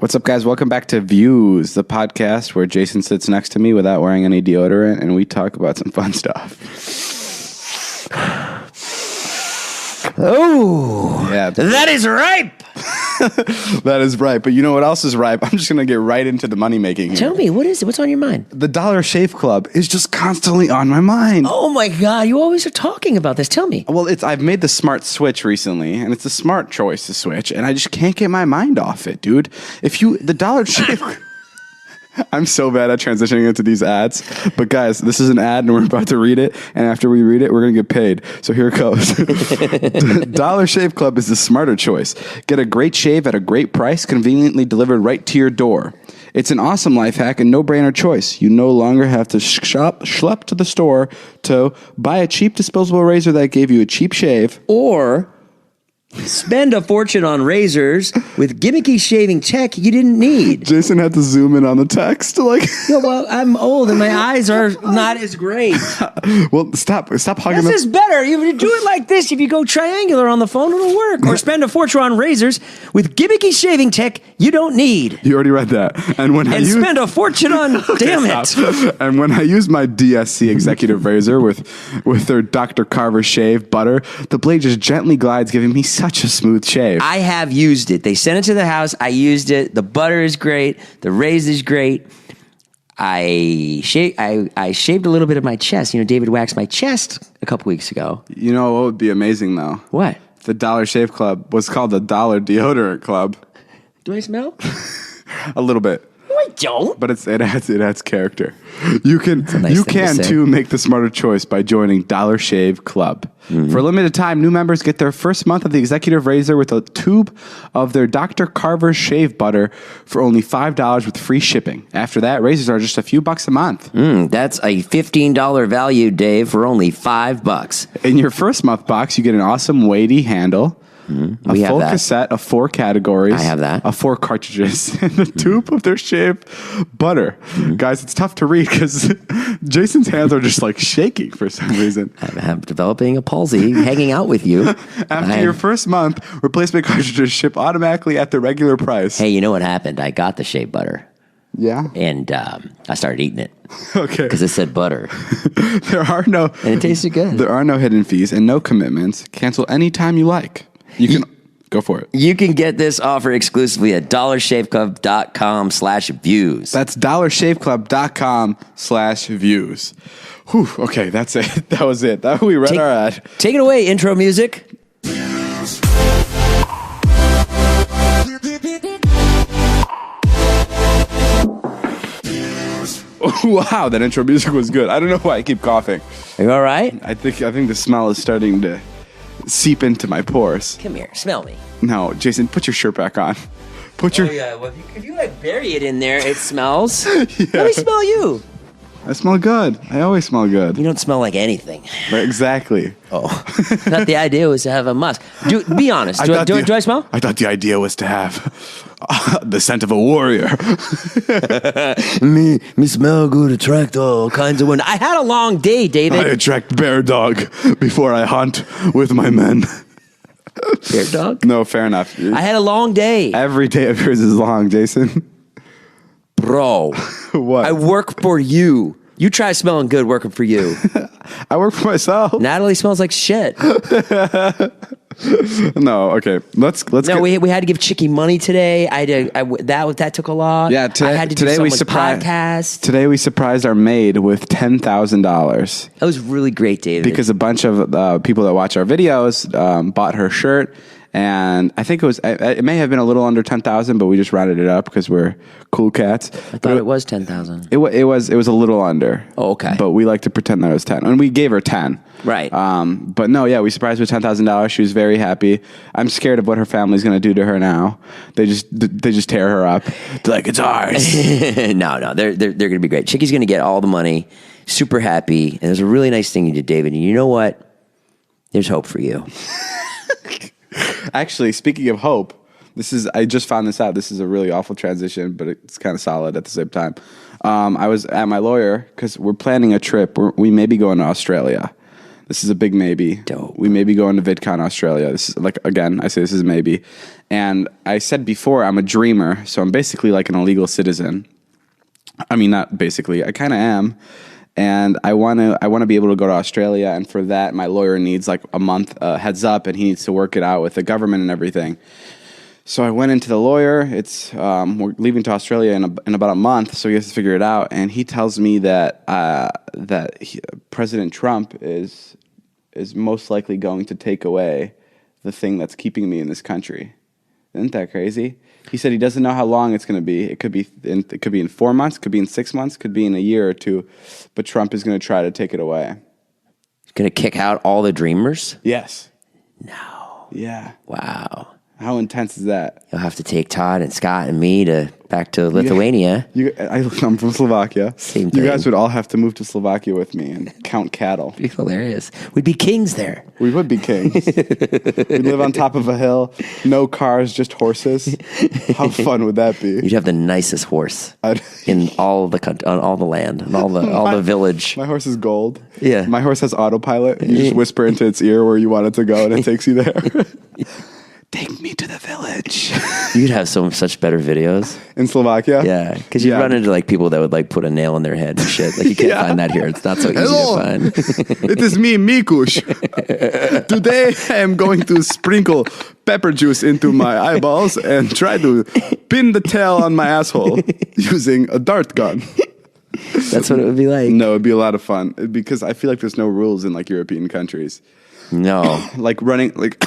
What's up, guys? Welcome back to Views, the podcast where Jason sits next to me without wearing any deodorant, and we talk about some fun stuff. Oh, yeah, that is ripe. That is right. But you know what else is ripe? I'm just going to get right into the money making here. Tell me, what is it? What's on your mind? The Dollar Shave Club is just constantly on my mind. Oh my God, you always are talking about this. Tell me. Well, I've made the smart switch recently, and it's a smart choice to switch, and I just can't get my mind off it, dude. The Dollar Shave... I'm so bad at transitioning into these ads. But guys, this is an ad and we're about to read it. And after we read it, we're going to get paid. So here it goes. Dollar Shave Club is the smarter choice. Get a great shave at a great price, conveniently delivered right to your door. It's an awesome life hack and no-brainer choice. You no longer have to schlep to the store to buy a cheap disposable razor that gave you a cheap shave. Or spend a fortune on razors with gimmicky shaving tech you didn't need. Jason had to zoom in on the text. Yeah, well, I'm old and my eyes are not as great. Well, stop hugging. This is better. You do it like this. If you go triangular on the phone, it'll work. Or spend a fortune on razors with gimmicky shaving tech you don't need. You already read that. And spend a fortune on. Okay, damn it. And when I use my DSC executive razor with their Dr. Carver shave butter, the blade just gently glides, giving me such a smooth shave. I have used it. They sent it to the house. I used it. The butter is great. The razor is great. I shaved a little bit of my chest. You know, David waxed my chest a couple weeks ago. You know what would be amazing, though? What? The Dollar Shave Club was called the Dollar Deodorant Club. Do I smell? A little bit. No, I don't. But it adds character. You can too make the smarter choice by joining Dollar Shave Club. Mm-hmm. For a limited time, new members get their first month of the executive razor with a tube of their Dr. Carver shave butter for only $5 with free shipping. After that, razors are just a few bucks a month. That's a $15 value, Dave, for only $5. In your first month box, you get an awesome weighty handle. A full cassette of 4 categories. I have that. Of 4 cartridges. And the tube of their shaved butter. Guys, it's tough to read because Jason's hands are just like shaking for some reason. I'm developing a palsy hanging out with you. After your first month, replacement cartridges ship automatically at the regular price. Hey, you know what happened? I got the shave butter. Yeah? And I started eating it. Okay. Because it said butter. And it tasted good. There are no hidden fees and no commitments. Cancel anytime you like. You can go for it. You can get this offer exclusively at dollarshaveclub.com/views. That's dollarshaveclub.com/views. Whew, okay, that's it. That was it. We read our ad. Take it away, intro music. Wow, that intro music was good. I don't know why I keep coughing. Are you all right? I think the smell is starting to seep into my pores. Come here, smell me. No, Jason, put your shirt back on. Yeah, well, if you like bury it in there, it smells. Yeah. Let me smell you. I smell good. I always smell good. You don't smell like anything. Right, exactly. Oh. I thought the idea was to have a musk. Be honest. Do I smell? I thought the idea was to have the scent of a warrior. me smell good, attract all kinds of women. I had a long day, David. I attract bear dog before I hunt with my men. Bear dog? No, fair enough. I had a long day. Every day of yours is long, Jason. Bro. What? I work for you. You try smelling good working for you. I work for myself. Natalie smells like shit. No, okay. Let's. No, we had to give Chicky money today. That took a lot. Yeah, I had to do someone's podcast. Today we surprised our maid with $10,000. That was really great, David. Because a bunch of people that watch our videos bought her shirt. And I think it may have been a little under 10,000, but we just rounded it up because we're cool cats. I thought it was 10,000. It was a little under. Oh, okay. But we like to pretend that it was 10, and we gave her 10. Right. But no, yeah, we surprised her with $10,000. She was very happy. I'm scared of what her family's going to do to her now. They just tear her up. They're like, it's ours. No, they're going to be great. Chicky's going to get all the money. Super happy. And there's a really nice thing you did, David. And you know what? There's hope for you. Actually, speaking of hope, I just found this out. This is a really awful transition, but it's kind of solid at the same time. I was at my lawyer because we're planning a trip. We may be going to Australia. This is a big maybe. Dope. We may be going to VidCon Australia. This is like, again, I say this is a maybe. And I said before, I'm a dreamer, so I'm basically like an illegal citizen. I mean, not basically. I kind of am. And I want to be able to go to Australia, and for that, my lawyer needs like a month heads up, and he needs to work it out with the government and everything. So I went into the lawyer. We're leaving to Australia in about a month, so he has to figure it out. And he tells me that President Trump is most likely going to take away the thing that's keeping me in this country. Isn't that crazy? He said he doesn't know how long it's going to be. It could be in 4 months, could be in 6 months, could be in a year or two. But Trump is going to try to take it away. He's going to kick out all the dreamers? Yes. No. Yeah. Wow. How intense is that? You'll have to take Todd and Scott and me back to Lithuania. I'm from Slovakia. Same You thing. guys would all have to move to Slovakia with me and count cattle. It'd be hilarious. We'd be kings there. We would be kings. We'd live on top of a hill, no cars, just horses. How fun would that be? You'd have the nicest horse I'd- in all the on all the land and all the village. My horse is gold. Yeah. My horse has autopilot. You just whisper into its ear where you want it to go, and it takes you there. Take me to the village. You'd have such better videos. In Slovakia? Yeah, because you'd run into like people that would like put a nail in their head and shit. Like you can't find that here. It's not so easy Hello. to find. It is me, Mikush. Today I am going to sprinkle pepper juice into my eyeballs and try to pin the tail on my asshole using a dart gun. That's what it would be like. No, it'd be a lot of fun because I feel like there's no rules in like European countries. No. Like running like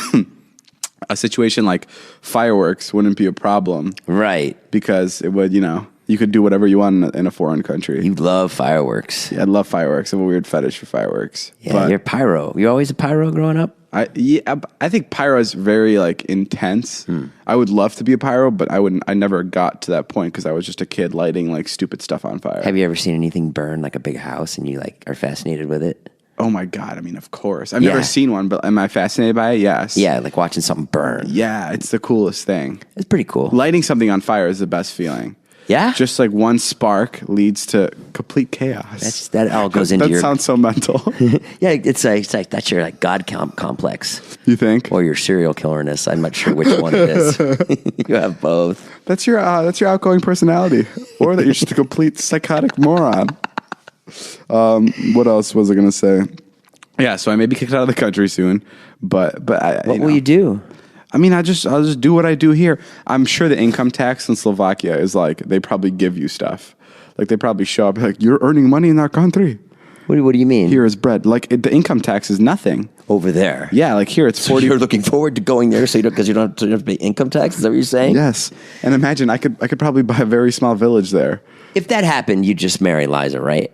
a situation like fireworks wouldn't be a problem Right. because it would, you could do whatever you want in a foreign country. You love fireworks. Yeah, I love fireworks. I have a weird fetish for fireworks. Yeah, But you're pyro. You're always a pyro growing up? I think pyro is very like intense. I would love to be a pyro, but I never got to that point because I was just a kid lighting like stupid stuff on fire. Have you ever seen anything burn like a big house and you like are fascinated with it? Oh my God. I mean, of course. I've never seen one, but am I fascinated by it? Yes. Yeah, like watching something burn. Yeah, it's the coolest thing. It's pretty cool. Lighting something on fire is the best feeling. Yeah? Just like one spark leads to complete chaos. That all goes into that your... sounds so mental. Yeah, it's like that's your like God complex. You think? Or your serial killerness. I'm not sure which one it is. You have both. That's your outgoing personality. Or that you're just a complete psychotic moron. What else was I going to say? Yeah, so I may be kicked out of the country soon, but What will you do? I mean, I'll just do what I do here. I'm sure the income tax in Slovakia is like they probably give you stuff. Like they probably show up like you're earning money in our country. What do you mean? Here is bread. Like the income tax is nothing. Over there. Yeah, like here it's 40. You're looking forward to going there because you don't have to pay income tax? Is that what you're saying? Yes, and imagine I could probably buy a very small village there. If that happened, you'd just marry Liza, right?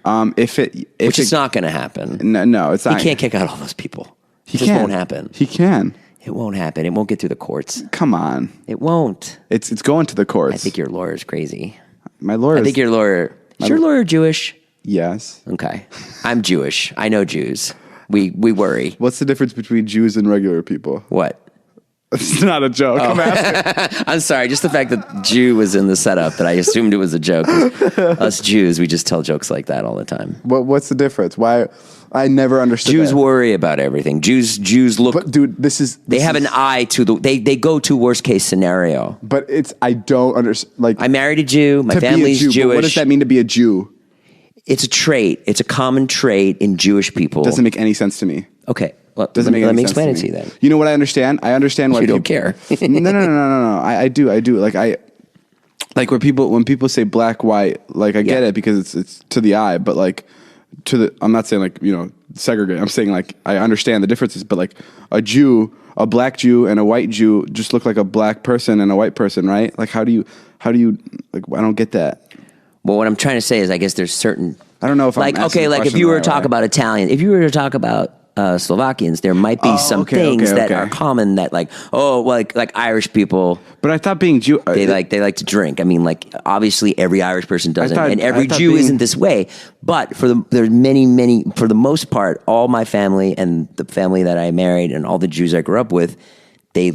Which It's not going to happen. No, it's not. He can't kick out all those people. He It just can. won't happen. He can. It won't happen. It won't get through the courts. Come on. It won't. It's going to the courts. I think your lawyer's crazy. My lawyer. I think your lawyer... Is your lawyer Jewish? Yes. Okay. I'm Jewish. I know Jews. We worry. What's the difference between Jews and regular people? What? It's not a joke. I'm asking. I'm sorry. Just the fact that Jew was in the setup that I assumed it was a joke. Us Jews, we just tell jokes like that all the time. What's the difference? Why? I never understood. Jews that. worry about everything. Jews look. But dude, They have an eye to the. They go to worst case scenario. But I don't understand. Like I married a Jew. My to be a family's Jew, but Jewish. what does that mean to be a Jew? It's a trait. It's a common trait in Jewish people. Doesn't make any sense to me. Okay. Well, Doesn't make any let me sense explain it me. to you then. You know what I understand? I understand why You people don't care. No. I do. Like when people say black, white, like I get it because it's to the eye, but like I'm not saying like, segregate. I'm saying like I understand the differences, but like a black Jew and a white Jew just look like a black person and a white person, right? Like how do you like I don't get that. Well, what I'm trying to say is I guess there's certain I don't know if like I'm asking okay, the like if question you the were right to talk way. about Italian, if you were to talk about Slovakians, there might be some things that are common that like like Irish people. But I thought being Jew They like to drink. I mean, like obviously every Irish person doesn't, and every I thought Jew being- isn't this way. But there's many for the most part, all my family and the family that I married and all the Jews I grew up with, they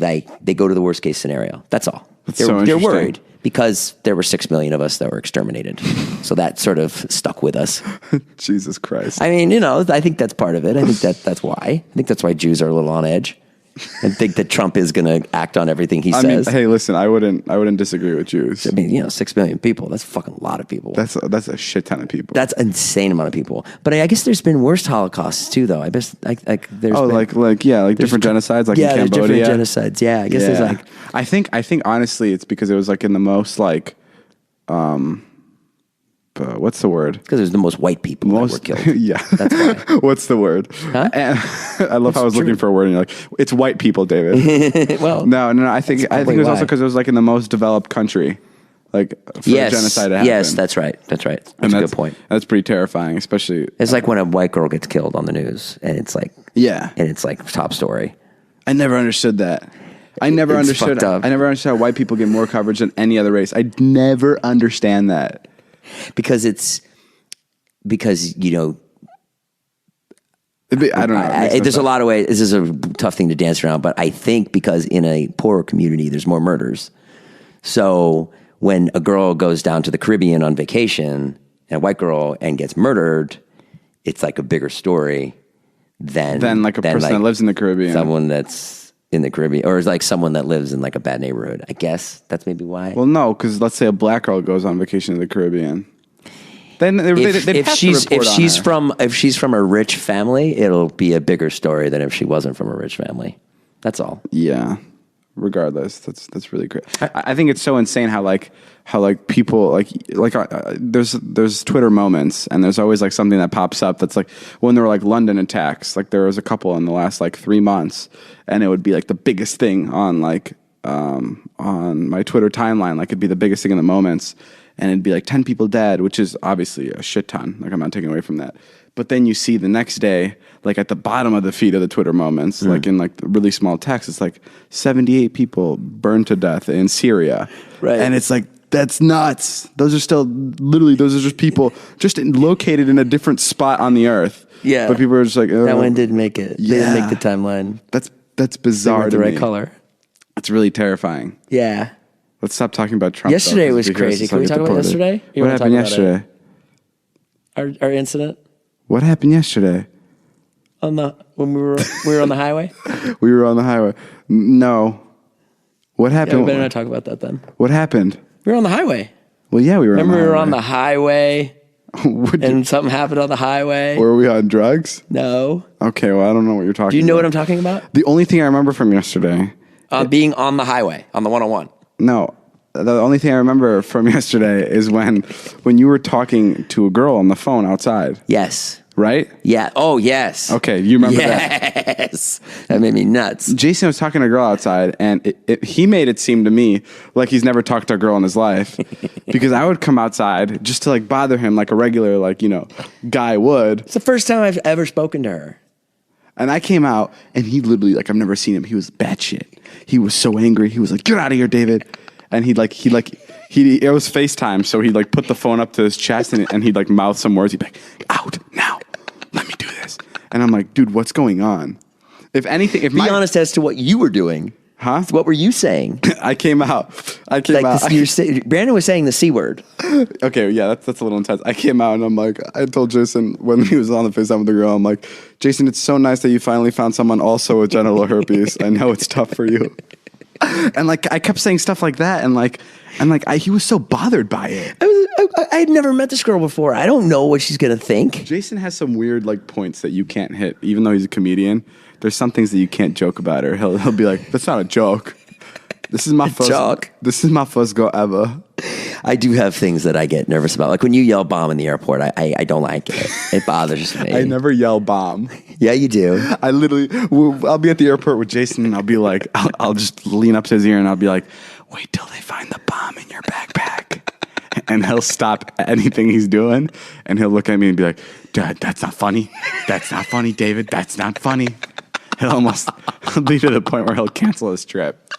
go to the worst case scenario. That's all. so They're interesting. worried Because there were 6 million of us that were exterminated. So that sort of stuck with us. Jesus Christ. I mean, I think that's part of it. I think that's why. I think that's why Jews are a little on edge and think that Trump is going to act on everything he says. Hey, listen, I wouldn't disagree with Jews. I mean, 6 million people, that's a fucking lot of people. That's a shit ton of people. That's an insane amount of people. But I guess there's been worse Holocausts too, though. I guess there's different genocides, like in there's Cambodia. different genocides. Yeah, I guess there's like. I think honestly, it's because it was like in the most like, what's the word? Because there's the most white people that were killed. Yeah, that's why. What's the word? Huh? I love how I was looking for a word, and you're like, it's white people, David. Well, no. I think it was also because it was like in the most developed country. Like for a genocide to happen. Yes, that's right. That's a good point. That's pretty terrifying, especially. It's like when a white girl gets killed on the news, and it's like and it's like top story. I never understood that. I never understood how white people get more coverage than any other race. I never understand that. Because I don't know. There's a lot of ways. This is a tough thing to dance around, but I think because in a poorer community, there's more murders. So when a girl goes down to the Caribbean on vacation, and a white girl, and gets murdered, it's like a bigger story than like a person that lives in the Caribbean. Someone that's in the Caribbean, or is like someone that lives in like a bad neighborhood. I guess that's maybe why. Well, no, because let's say a black girl goes on vacation to the Caribbean. Then if she's from a rich family, it'll be a bigger story than if she wasn't from a rich family. That's all. Yeah. Regardless, that's really great. I think it's so insane how people there's Twitter moments, and there's always like something that pops up that's like when there were like London attacks. Like there was a couple in the last like 3 months, and it would be like the biggest thing on on my Twitter timeline. Like it'd be the biggest thing in the moments. And it'd be like 10 people dead, which is obviously a shit ton. Like, I'm not taking away from that. But then you see the next day, like at the bottom of the feed of the Twitter moments, like in like really small text, it's like 78 people burned to death in Syria. Right. And it's like, that's nuts. Those are just people just located in a different spot on the earth. Yeah. But people are just like, oh. That one didn't make it. Yeah. They didn't make the timeline. That's bizarre to me. The right color. It's really terrifying. Yeah. Let's stop talking about Trump. Yesterday was crazy. Can we talk about yesterday? What happened yesterday? Our incident. What happened yesterday? When we were on the highway. We were on the highway. No. What happened? Yeah, we better not talk about that then. What happened? We were on the highway. Well, yeah, we were. Remember, we were on the highway. And something happened on the highway. Were we on drugs? No. Okay, well, I don't know what you're talking about. Do you know what I'm talking about? The only thing I remember from yesterday. Being on the highway, on the 101. No, the only thing I remember from yesterday is when you were talking to a girl on the phone outside. Yes. Right? Yeah. Oh, yes. Okay, you remember that? Yes. That made me nuts. Jason was talking to a girl outside, and he made it seem to me like he's never talked to a girl in his life. Because I would come outside just to like bother him like a regular guy would. It's the first time I've ever spoken to her. And I came out, and he literally, I've never seen him. He was batshit. He was so angry. He was like, "Get out of here, David!" And it was FaceTime, so he put the phone up to his chest, and he'd mouth some words. He'd be like, "Out now, let me do this." And I'm like, "Dude, what's going on?" If anything, be honest as to what you were doing. Huh? What were you saying? I came out. Brandon was saying the C word. Okay, yeah, that's a little intense. I came out and I'm like, I told Jason when he was on the FaceTime with the girl, I'm like, "Jason, it's so nice that you finally found someone also with genital herpes. I know it's tough for you." And I kept saying stuff like that, and he was so bothered by it. I had never met this girl before. I don't know what she's gonna think. Jason has some weird points that you can't hit, even though he's a comedian. There's some things that you can't joke about, or he'll be like, "That's not a joke. This is my first joke. This is my first go ever." I do have things that I get nervous about. Like when you yell bomb in the airport, I don't like it. It bothers me. I never yell bomb. Yeah, you do. I'll be at the airport with Jason, and I'll be like, I'll just lean up to his ear, and I'll be like, "Wait till they find the bomb in your backpack." And he'll stop anything he's doing, and he'll look at me and be like, "Dad, that's not funny. That's not funny, David. That's not funny." He'll be to the point where he'll cancel his trip.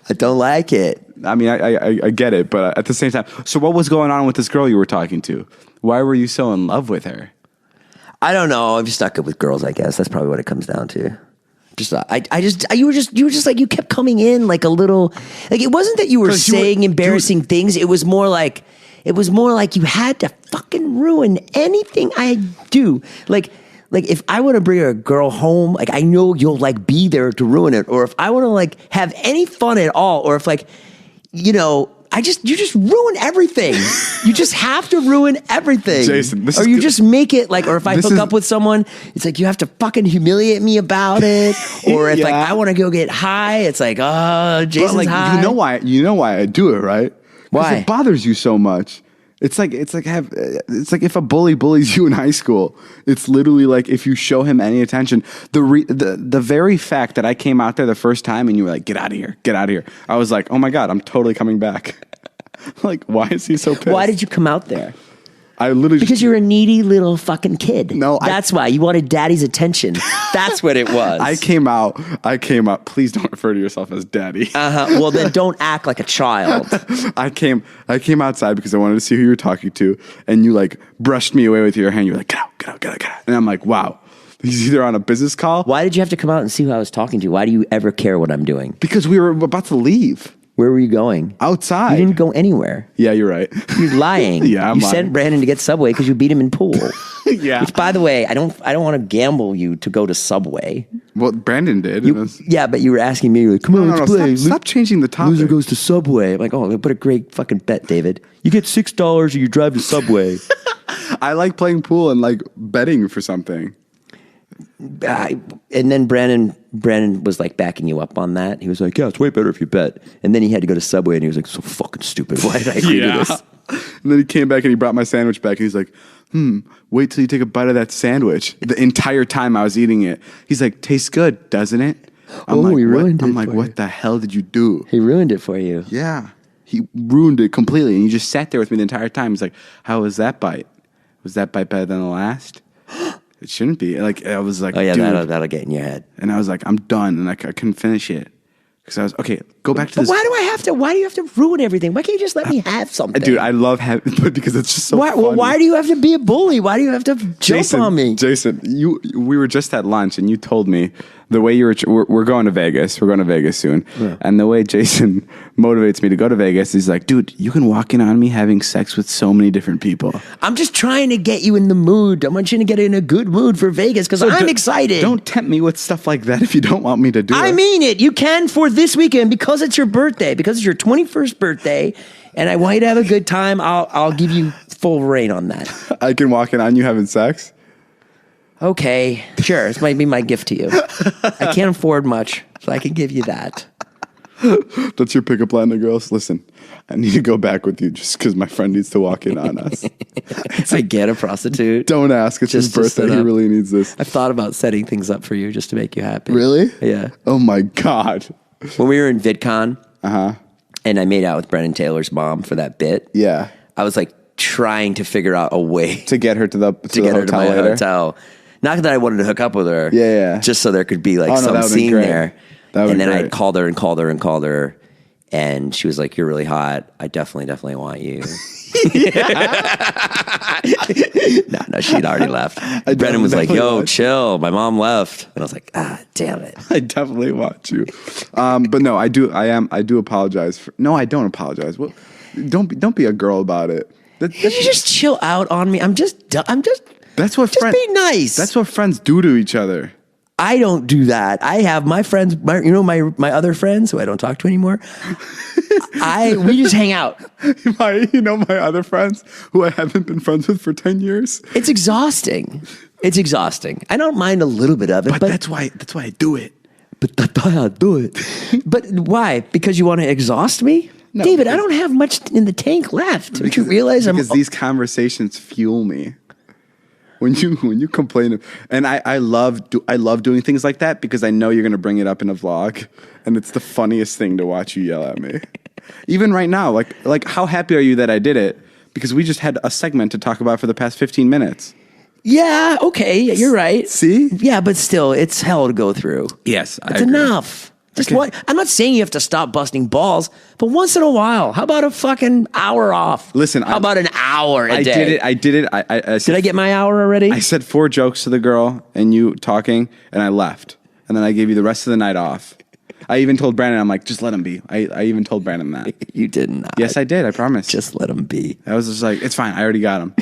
I don't like it. I mean, I get it, but at the same time. So what was going on with this girl you were talking to? Why were you so in love with her? I don't know. I'm just stuck up with girls, I guess. That's probably what it comes down to. You were just like, you kept coming in like a little, like, it wasn't that you were saying embarrassing things. It was more like you had to fucking ruin anything I do. Like if I want to bring a girl home, like, I know you'll like be there to ruin it. Or if I want to like have any fun at all, or if like, you just ruin everything. You just have to ruin everything. Jason, or you just make it like, or if I hook up with someone, it's like you have to fucking humiliate me about it. Or if like I want to go get high, it's like, oh, Jason's high. You know why I do it, right? Why? It bothers you so much. It's like if a bully bullies you in high school, it's literally like if you show him any attention, the very fact that I came out there the first time and you were like, get out of here. I was like, oh my God, I'm totally coming back. Like, why is he so pissed? Why did you come out there? I literally because you're a needy little fucking kid. No, that's why you wanted daddy's attention. That's what it was. I came out. Please don't refer to yourself as daddy. Well, then don't act like a child. I came outside because I wanted to see who you were talking to, and you like brushed me away with your hand. You were like, get out. And I'm like, wow. He's either on a business call. Why did you have to come out and see who I was talking to? Why do you ever care what I'm doing? Because we were about to leave. Where were you going? Outside. You didn't go anywhere. Yeah, you're right. You're lying. Yeah, I'm lying. You sent Brandon to get Subway because you beat him in pool. Yeah. Which, by the way, I don't want to gamble you to go to Subway. Well, Brandon did. Yeah, but you were asking me, like, come on, let's play. Stop changing the topic. Loser goes to Subway. I'm like, oh, what a great fucking bet, David. You get $6 or you drive to Subway. I like playing pool and like betting for something. And then Brandon was like backing you up on that. He was like, yeah, it's way better if you bet. And then he had to go to Subway and he was like, so fucking stupid. Why did I agree to this? And then he came back and he brought my sandwich back and he's like, wait till you take a bite of that sandwich. The entire time I was eating it. He's like, tastes good, doesn't it? He ruined it. I'm like, what the hell did you do? He ruined it for you. Yeah. He ruined it completely. And he just sat there with me the entire time. He's like, how was that bite? Was that bite better than the last? It shouldn't be. Like, I was like, oh yeah, dude. that'll get in your head. And I was like, I'm done. And I couldn't finish it. Because I was, okay, go back to this. Why do you have to ruin everything? Why can't you just let me have something? Dude, I love having, but because it's just so funny. Well, why do you have to be a bully? Why do you have to jump on me? Jason, we were just at lunch and you told me the way we're going to Vegas. We're going to Vegas soon. Yeah. And the way Jason motivates me to go to Vegas, he's like, dude, you can walk in on me having sex with so many different people. I'm just trying to get you in the mood. I want you to get in a good mood for Vegas because I'm excited. Don't tempt me with stuff like that if you don't want me to do it. I mean it. You can for this weekend because it's your birthday, because it's your 21st birthday, and I want you to have a good time. I'll give you full reign on that. I can walk in on you having sex? Okay, sure. This might be my gift to you. I can't afford much, so I can give you that. That's your pickup line to girls? Listen, I need to go back with you just because my friend needs to walk in on us. I get a prostitute. Don't ask. It's his birthday. He really needs this. I've thought about setting things up for you just to make you happy. Really? Yeah. Oh my God. When we were in VidCon, and I made out with Brennan Taylor's mom for that bit. Yeah. I was like trying to figure out a way to get her to my hotel. Not that I wanted to hook up with her. Yeah. Just so there could be like some scene there. And then I called her, and she was like, "You're really hot. I definitely want you." No, she'd already left. Brennan was like, "Yo, chill. My mom left," and I was like, "Ah, damn it. I definitely want you." But no, I do apologize. No, I don't apologize. Well, don't be a girl about it. Can you just chill out on me? I'm just. That's what. Just be nice. That's what friends do to each other. I don't do that. I have my friends, my other friends who I don't talk to anymore. We just hang out. My other friends who I haven't been friends with for 10 years. It's exhausting. I don't mind a little bit of it, but that's why I do it. But that's why I do it. But why? Because you want to exhaust me? No, David, I don't have much in the tank left. Don't you realize? Because these conversations fuel me. When you complain, and I love doing things like that because I know you're going to bring it up in a vlog, and it's the funniest thing to watch you yell at me. Even right now, like how happy are you that I did it? Because we just had a segment to talk about for the past 15 minutes. Yeah, okay, you're right. See? Yeah, but still, it's hell to go through. Yes, it's enough. I'm not saying you have to stop busting balls, but once in a while, how about a fucking hour off? Listen, how about an hour a day? I did it. Did I get my hour already? I said 4 jokes to the girl and you talking, and I left. and then I gave you the rest of the night off. I even told Brandon, I'm like, just let him be. I even told Brandon that. You did not. Yes, I did. I promise. Just let him be. I was just like, it's fine. I already got him.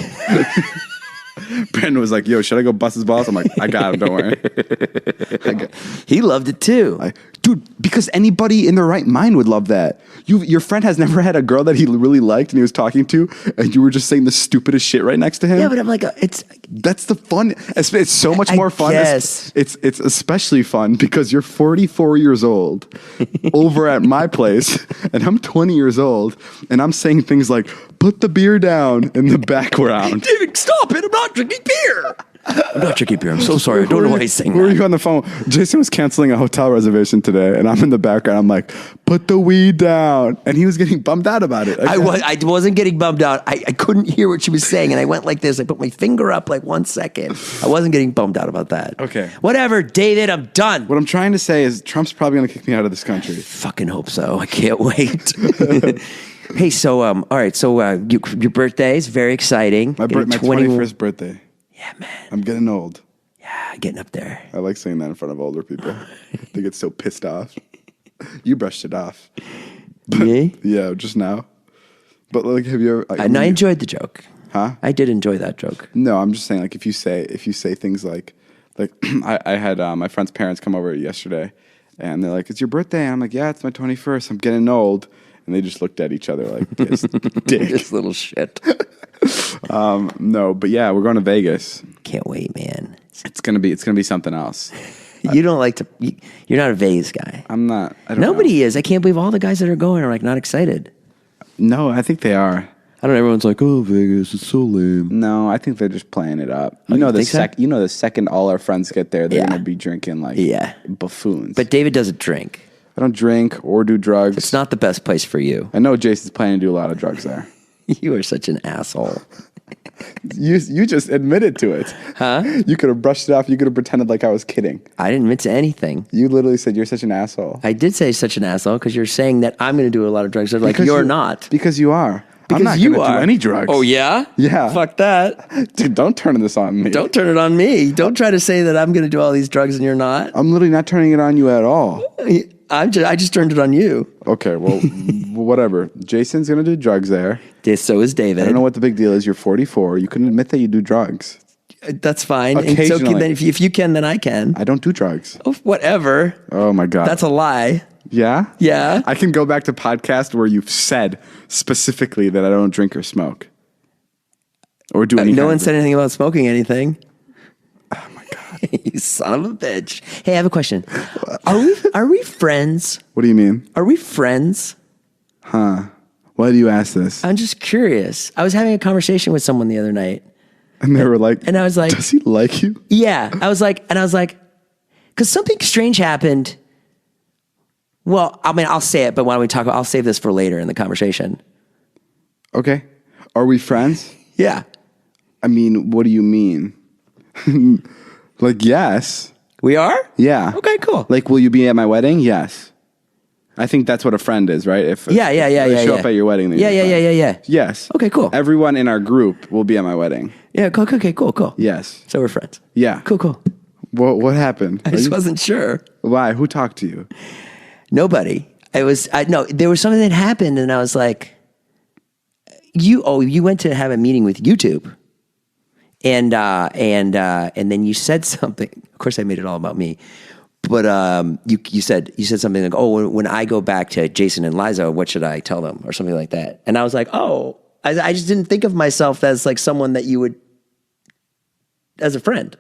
Brandon was like, yo, should I go bust his balls? I'm like, I got him. Don't worry. He loved it too. Dude, because anybody in their right mind would love that. Your friend has never had a girl that he really liked and he was talking to, and you were just saying the stupidest shit right next to him. Yeah, but I'm like, that's the fun. It's so much more fun. Guess. It's especially fun because you're 44 years old over at my place, and I'm 20 years old, and I'm saying things like, put the beer down in the background. David, stop it. I'm not drinking beer. I'm not drinking beer. I'm so sorry. I don't know why he's saying that. Who are you on the phone? Jason was canceling a hotel reservation today, and I'm in the background. I'm like, put the weed down. And he was getting bummed out about it. I wasn't getting bummed out. I couldn't hear what she was saying, and I went like this. I put my finger up like 1 second. I wasn't getting bummed out about that. Okay. Whatever, David, I'm done. What I'm trying to say is Trump's probably going to kick me out of this country. Fucking hope so. I can't wait. Hey, so, all right. So your birthday is very exciting. My 21st birthday. Yeah, man. I'm getting old. Yeah, getting up there. I like saying that in front of older people. They get so pissed off. You brushed it off. Me? Yeah, just now. But like, have you ever? I enjoyed the joke. Huh? I did enjoy that joke. No, I'm just saying, like, if you say things like I had my friend's parents come over yesterday, and they're like, "It's your birthday," and I'm like, "Yeah, it's my 21st. I'm getting old." And they just looked at each other like this dick. This little shit. No, but yeah, we're going to Vegas. Can't wait, man. It's gonna be something else. You don't like to. You're not a Vegas guy. I'm not. Nobody is. I can't believe all the guys that are going are like not excited. No, I think they are. I don't know. Everyone's like, "Oh, Vegas, it's so lame." No, I think they're just playing it up. You know, the second all our friends get there, they're gonna be drinking like buffoons. But David doesn't drink. I don't drink or do drugs. It's not the best place for you. I know Jason's planning to do a lot of drugs there. You are such an asshole. You just admitted to it. Huh? You could have brushed it off. You could have pretended like I was kidding. I didn't admit to anything. You literally said you're such an asshole. I did say such an asshole because you're saying that I'm going to do a lot of drugs. They're like, you're not. Because you are. Because I'm not going to do any drugs. Oh, yeah? Yeah. Fuck that. Dude, don't turn this on me. Don't turn it on me. Don't try to say that I'm going to do all these drugs and you're not. I'm literally not turning it on you at all. I just turned it on you. Okay, well, whatever. Jason's going to do drugs there. So is David. I don't know what the big deal is. You're 44. You can admit that you do drugs. That's fine. Occasionally. Then if you can, then I can. I don't do drugs. Oh, whatever. Oh, my God. That's a lie. Yeah? Yeah. I can go back to podcast where you've said specifically that I don't drink or smoke. Or do anything. No one said anything about smoking anything. Oh, my God. You son of a bitch. Hey, I have a question. Are we friends? What do you mean? Are we friends? Huh. Why do you ask this? I'm just curious. I was having a conversation with someone the other night. And they were like, and I was like, does he like you? Yeah. I was like, because something strange happened. Well, I mean, I'll say it, but why don't we talk about, I'll save this for later in the conversation. Okay. Are we friends? Yeah. I mean, what do you mean? Like, yes. We are? Yeah. Okay, cool. Like, will you be at my wedding? Yes. I think that's what a friend is, right? If they show up at your wedding, then yeah. Yes. Okay, cool. Everyone in our group will be at my wedding. Yeah, okay, cool. Yes. So we're friends. Yeah. Cool. What happened? I just wasn't sure. Why? Who talked to you? Nobody. There was something that happened, and I was like, you went to have a meeting with YouTube, and then you said something. Of course, I made it all about me, but you said something like, "Oh, when I go back to Jason and Liza, what should I tell them?" or something like that. And I was like, "Oh, I just didn't think of myself as like someone that you would as a friend."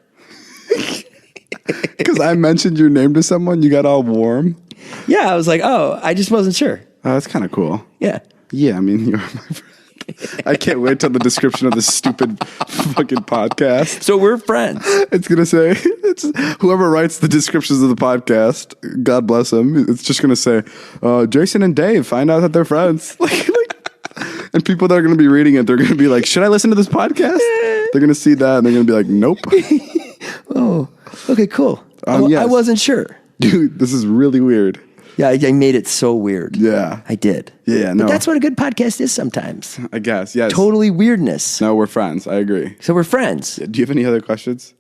Because I mentioned your name to someone, you got all warm. Yeah, I was like, oh, I just wasn't sure. Oh, that's kind of cool. Yeah. Yeah, I mean, you're my friend. I can't wait till the description of this stupid fucking podcast. So we're friends. It's going to say, whoever writes the descriptions of the podcast, God bless them, it's just going to say, Jason and Dave find out that they're friends. And people that are going to be reading it, they're going to be like, should I listen to this podcast? They're going to see that and they're going to be like, nope. Oh, okay, cool. Yes. I wasn't sure. Dude, this is really weird. Yeah, I made it so weird. Yeah. I did. Yeah, no. But that's what a good podcast is sometimes. I guess, yes. Totally weirdness. No, we're friends. I agree. So we're friends. Do you have any other questions?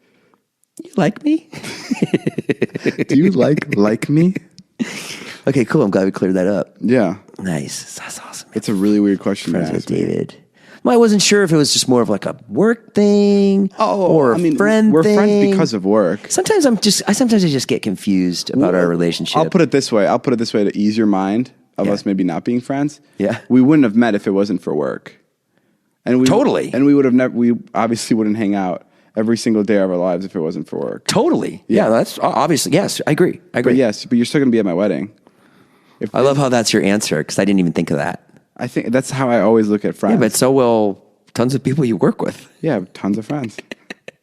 You like me? Do you like me? Okay, cool. I'm glad we cleared that up. Yeah. Nice. That's awesome. It's a really weird question. Friends with David. Well, I wasn't sure if it was just more of like a work thing or a friend we're thing. friends because of work. Sometimes I just get confused about our relationship. I'll put it this way to ease your mind of us maybe not being friends. Yeah. We wouldn't have met if it wasn't for work. And we would have never. We obviously wouldn't hang out every single day of our lives if it wasn't for work. Totally. Yeah, that's obviously. Yes, I agree. But yes, but you're still going to be at my wedding. I love how that's your answer because I didn't even think of that. I think that's how I always look at friends. Yeah, but so will tons of people you work with. Yeah, tons of friends.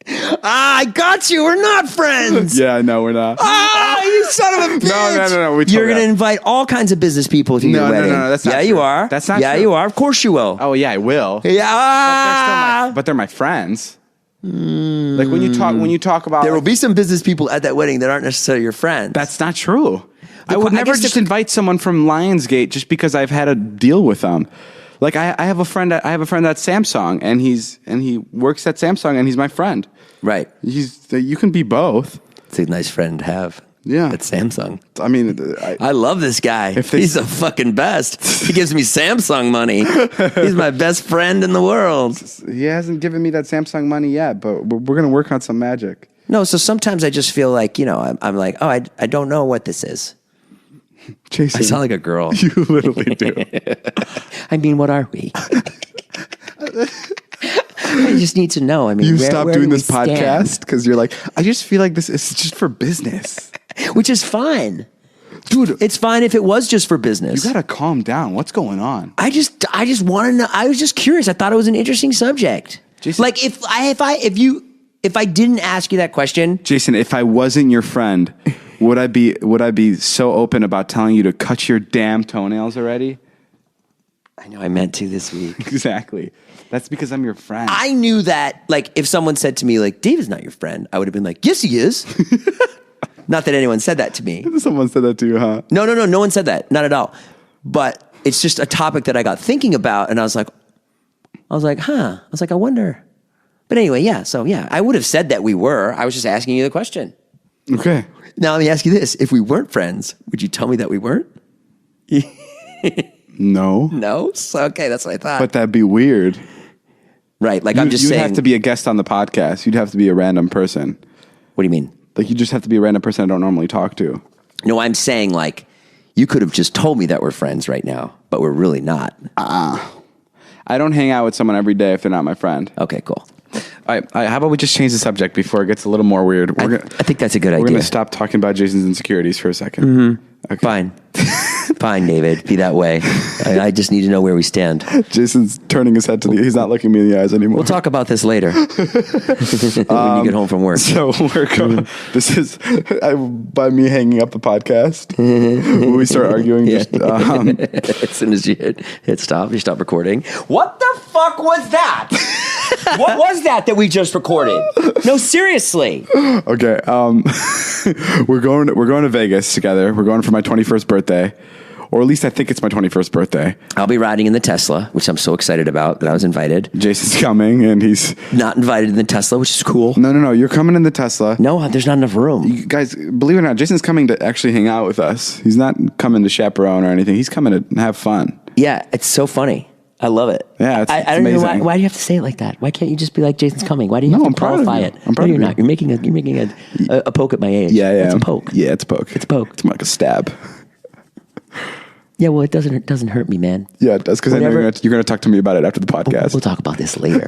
I got you. We're not friends. Yeah, no, we're not. You son of a bitch. No. You're going to invite all kinds of business people to your wedding. No, that's not true. You are. That's not true. Yeah, you are. Of course you will. Oh, yeah, I will. Yeah. But they're my friends. Like when you talk about, there will be some business people at that wedding that aren't necessarily your friends. That's not true. I would never just invite someone from Lionsgate just because I've had a deal with them. Like I have a friend at Samsung, and he works at Samsung, and he's my friend. Right. You can be both. It's a nice friend to have. Yeah. At Samsung. I mean, I love this guy. He's the fucking best. He gives me Samsung money. He's my best friend in the world. He hasn't given me that Samsung money yet, but we're going to work on some magic. No, so sometimes I just feel like, I'm like, I don't know what this is. Jason, I sound like a girl. You literally do. I mean, what are we? I just need to know. I mean, you stopped doing this podcast because you're like, I just feel like this is just for business. Which is fine. Dude, it's fine if it was just for business. You got to calm down. What's going on? I just want to know. I was just curious. I thought it was an interesting subject. Jason, like if I didn't ask you that question, Jason, if I wasn't your friend, would I be so open about telling you to cut your damn toenails already? I know I meant to this week. Exactly. That's because I'm your friend. I knew that, like, if someone said to me, like, David's not your friend, I would have been like, yes, he is. Not that anyone said that to me. Someone said that to you, huh? No. No one said that. Not at all. But it's just a topic that I got thinking about, and I was like, I wonder. But anyway, yeah. So, yeah, I would have said that we were. I was just asking you the question. Okay. Now, let me ask you this. If we weren't friends, would you tell me that we weren't? No. No? So, okay, that's what I thought. But that'd be weird. Right. Like, I'm just saying. You'd have to be a guest on the podcast. You'd have to be a random person. What do you mean? Like, you just have to be a random person I don't normally talk to. No, I'm saying, like, you could have just told me that we're friends right now, but we're really not. I don't hang out with someone every day if they're not my friend. Okay, cool. All right, how about we just change the subject before it gets a little more weird? I think that's a good idea. We're going to stop talking about Jason's insecurities for a second. Mm-hmm. Okay. Fine. Fine, David. Be that way. I just need to know where we stand. Jason's turning his head he's not looking me in the eyes anymore. We'll talk about this later when you get home from work. So we're going. This is by me hanging up the podcast. We start arguing. Yeah. As soon as you hit stop, you stop recording. What the fuck was that? What was that we just recorded? No, seriously. Okay. We're going to Vegas together. We're going for my 21st birthday. Or at least I think it's my 21st birthday. I'll be riding in the Tesla, which I'm so excited about that I was invited. Jason's coming, and he's not invited in the Tesla, which is cool. No. You're coming in the Tesla. No, there's not enough room. You guys, believe it or not, Jason's coming to actually hang out with us. He's not coming to chaperone or anything. He's coming to have fun. Yeah, it's so funny. I love it. Yeah, it's I don't amazing. know why do you have to say it like that? Why can't you just be like, Jason's coming? Why do you have to qualify it? I'm proud no, you're of not. You're making a poke at my age. Yeah. It's a poke. Yeah, it's a poke. It's a poke. It's more like a stab. Yeah, well, it doesn't hurt me, man. Yeah, it does, because I know you're going to talk to me about it after the podcast. We'll talk about this later.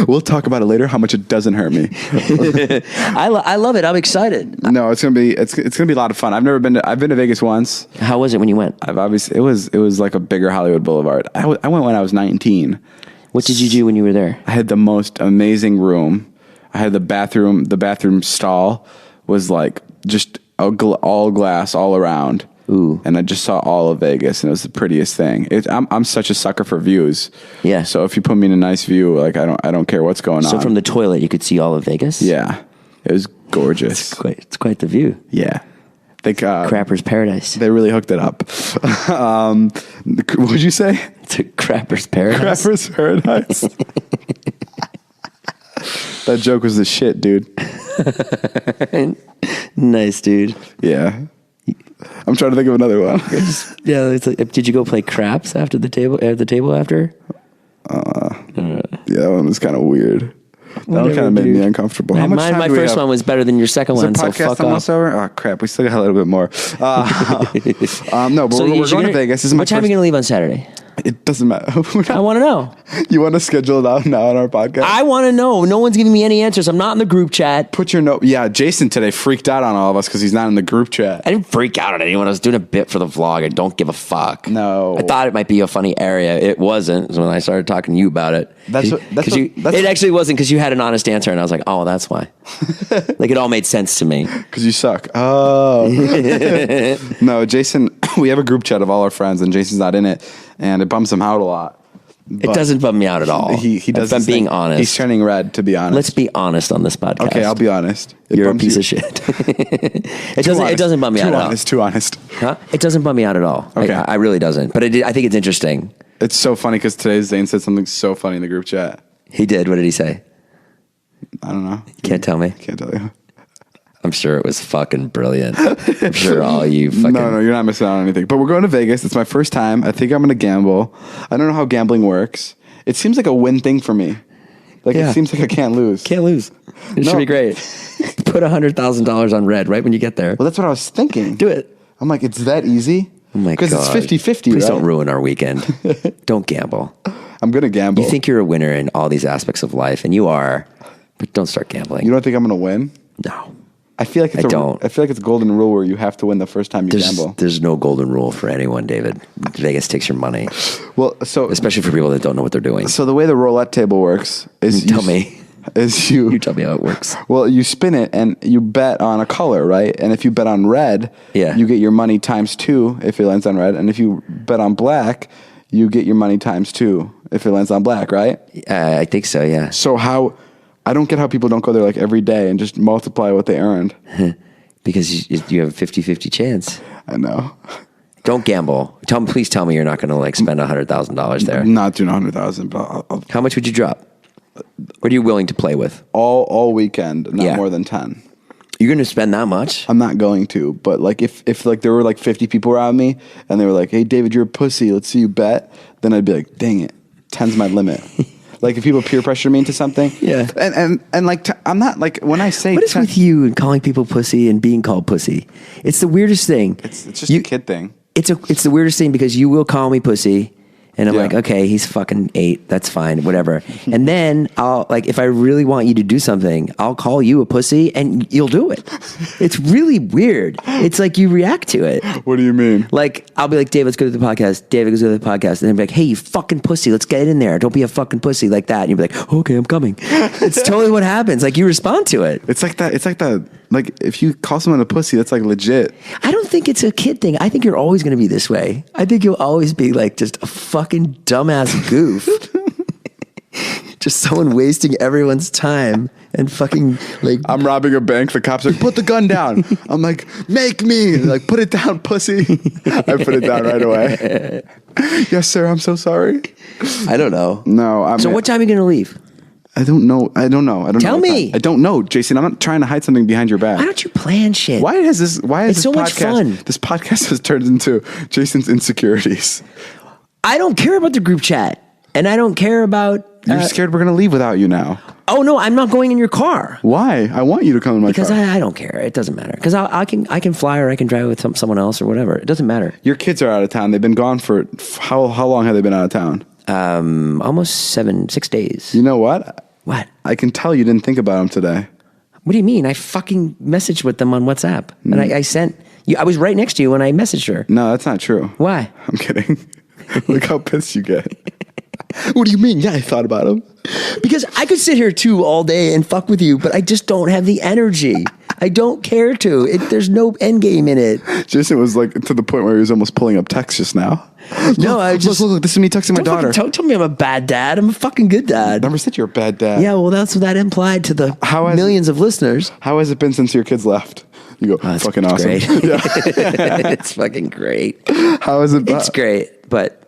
We'll talk about it later. How much it doesn't hurt me. I love it. I'm excited. No, it's gonna be a lot of fun. I've been to Vegas once. How was it when you went? It was like a bigger Hollywood Boulevard. I went when I was 19. What did you do when you were there? I had the most amazing room. I had the bathroom. The bathroom stall was like just all glass all around. Ooh. And I just saw all of Vegas, and it was the prettiest thing. I'm such a sucker for views. Yeah. So if you put me in a nice view, like I don't care what's going on. So from the toilet, you could see all of Vegas? Yeah. It was gorgeous. It's quite the view. Yeah. Crapper's paradise. They really hooked it up. What'd you say? It's a crapper's paradise. Crapper's paradise. That joke was the shit, dude. Nice, dude. Yeah. I'm trying to think of another one. Yeah, it's like, did you go play craps after the table? At the table after? Yeah, that one was kind of weird. That one kind of made me uncomfortable. How much time my do we first have? one was better than your second Is one. the So podcast fuck almost off. over? Oh crap, we still got a little bit more. No, but we're going to Vegas. This is my what time are you going to leave on Saturday? It doesn't matter. I want to know. You want to schedule it out now on our podcast? I want to know. No one's giving me any answers. I'm not in the group chat. Put your note. Yeah, Jason today freaked out on all of us because he's not in the group chat. I didn't freak out on anyone. I was doing a bit for the vlog. I don't give a fuck. No. I thought it might be a funny area. It wasn't. So when I started talking to you about it. It actually wasn't because you had an honest answer. And I was like, oh, that's why. Like it all made sense to me. Because you suck. Oh. No, Jason, we have a group chat of all our friends and Jason's not in it. And it bums him out a lot. It doesn't bum me out at all. He does. If I'm being honest. He's turning red, to be honest. Let's be honest on this podcast. Okay, I'll be honest. You're a piece of shit. It doesn't bum me out at all. Too honest. Huh? It doesn't bum me out at all. Okay. I really doesn't. But I think it's interesting. It's so funny because today Zane said something so funny in the group chat. He did. What did he say? I don't know. Can't tell me. Can't tell you. I'm sure it was fucking brilliant. I'm sure all you fucking... No, you're not missing out on anything. But we're going to Vegas. It's my first time. I think I'm going to gamble. I don't know how gambling works. It seems like a win thing for me. It seems like I can't lose. Can't lose. It should be great. Put $100,000 on red right when you get there. Well, that's what I was thinking. Do it. I'm like, it's that easy? Oh my God. Because it's 50-50, Please right? don't ruin our weekend. Don't gamble. I'm going to gamble. You think you're a winner in all these aspects of life, and you are, but don't start gambling. You don't think I'm going to win? No. I feel like it's a golden rule where you have to win the first time you gamble. There's no golden rule for anyone, David. Vegas takes your money. Well, especially for people that don't know what they're doing. So the way the roulette table works is you tell me how it works. Well, you spin it and you bet on a color, right? And if you bet on red, you get your money times 2 if it lands on red, and if you bet on black, you get your money times 2 if it lands on black, right? I think so. Yeah. So I don't get how people don't go there like every day and just multiply what they earned. Because you have a 50-50 chance. I know. Don't gamble. Please tell me you're not going to spend $100,000 there. Not doing 100,000, but how much would you drop? What are you willing to play with? All weekend, not more than 10. You're going to spend that much? I'm not going to, but if there were 50 people around me and they were like, "Hey David, you're a pussy, let's see you bet," then I'd be like, "Dang it, 10's my limit." If people peer pressure me into something, and I'm not when I say what is with you and calling people pussy and being called pussy? It's the weirdest thing. It's just a kid thing. It's the weirdest thing because you will call me pussy. And I'm like, okay, he's fucking 8. That's fine, whatever. And then I'll if I really want you to do something, I'll call you a pussy and you'll do it. It's really weird. It's like you react to it. What do you mean? I'll be like, Dave, let's go to the podcast. David goes to the podcast. And then be like, hey, you fucking pussy, let's get in there. Don't be a fucking pussy like that. And you'll be like, okay, I'm coming. It's totally what happens. You respond to it. It's like that. It's like that. If you call someone a pussy, that's legit. I don't think it's a kid thing. I think you're always going to be this way. I think you'll always be just a fucking dumbass goof. Just someone wasting everyone's time and fucking I'm robbing a bank. The cops are like, put the gun down. I'm like, make me. Put it down, pussy. I put it down right away. Yes, sir. I'm so sorry. I don't know. No. So what time are you going to leave? I don't know. Tell me. I don't know, Jason. I'm not trying to hide something behind your back. Why don't you plan shit? Why is this so much fun. This podcast has turned into Jason's insecurities. I don't care about the group chat. And I don't care about... You're scared we're going to leave without you now. Oh, no, I'm not going in your car. Why? I want you to come in my car. Because I don't care. It doesn't matter. Because I can fly or I can drive with someone else or whatever. It doesn't matter. Your kids are out of town. They've been gone for... How long have they been out of town? Almost 6 days. You know what? What? I can tell you didn't think about them today. What do you mean? I fucking messaged with them on WhatsApp. And I sent... I was right next to you when I messaged her. No, that's not true. Why? I'm kidding. Look how pissed you get. What do you mean? Yeah, I thought about him. Because I could sit here too all day and fuck with you, but I just don't have the energy. I don't care to. There's no end game in it. Jason was to the point where he was almost pulling up text just now. No, I just... Look, this is me texting my daughter. Don't tell me I'm a bad dad. I'm a fucking good dad. Never said you're a bad dad. Yeah, well, that's what that implied to the millions of listeners. How has it been since your kids left? You go, fucking awesome. Great. Yeah. It's fucking great. How is it? It's great, but...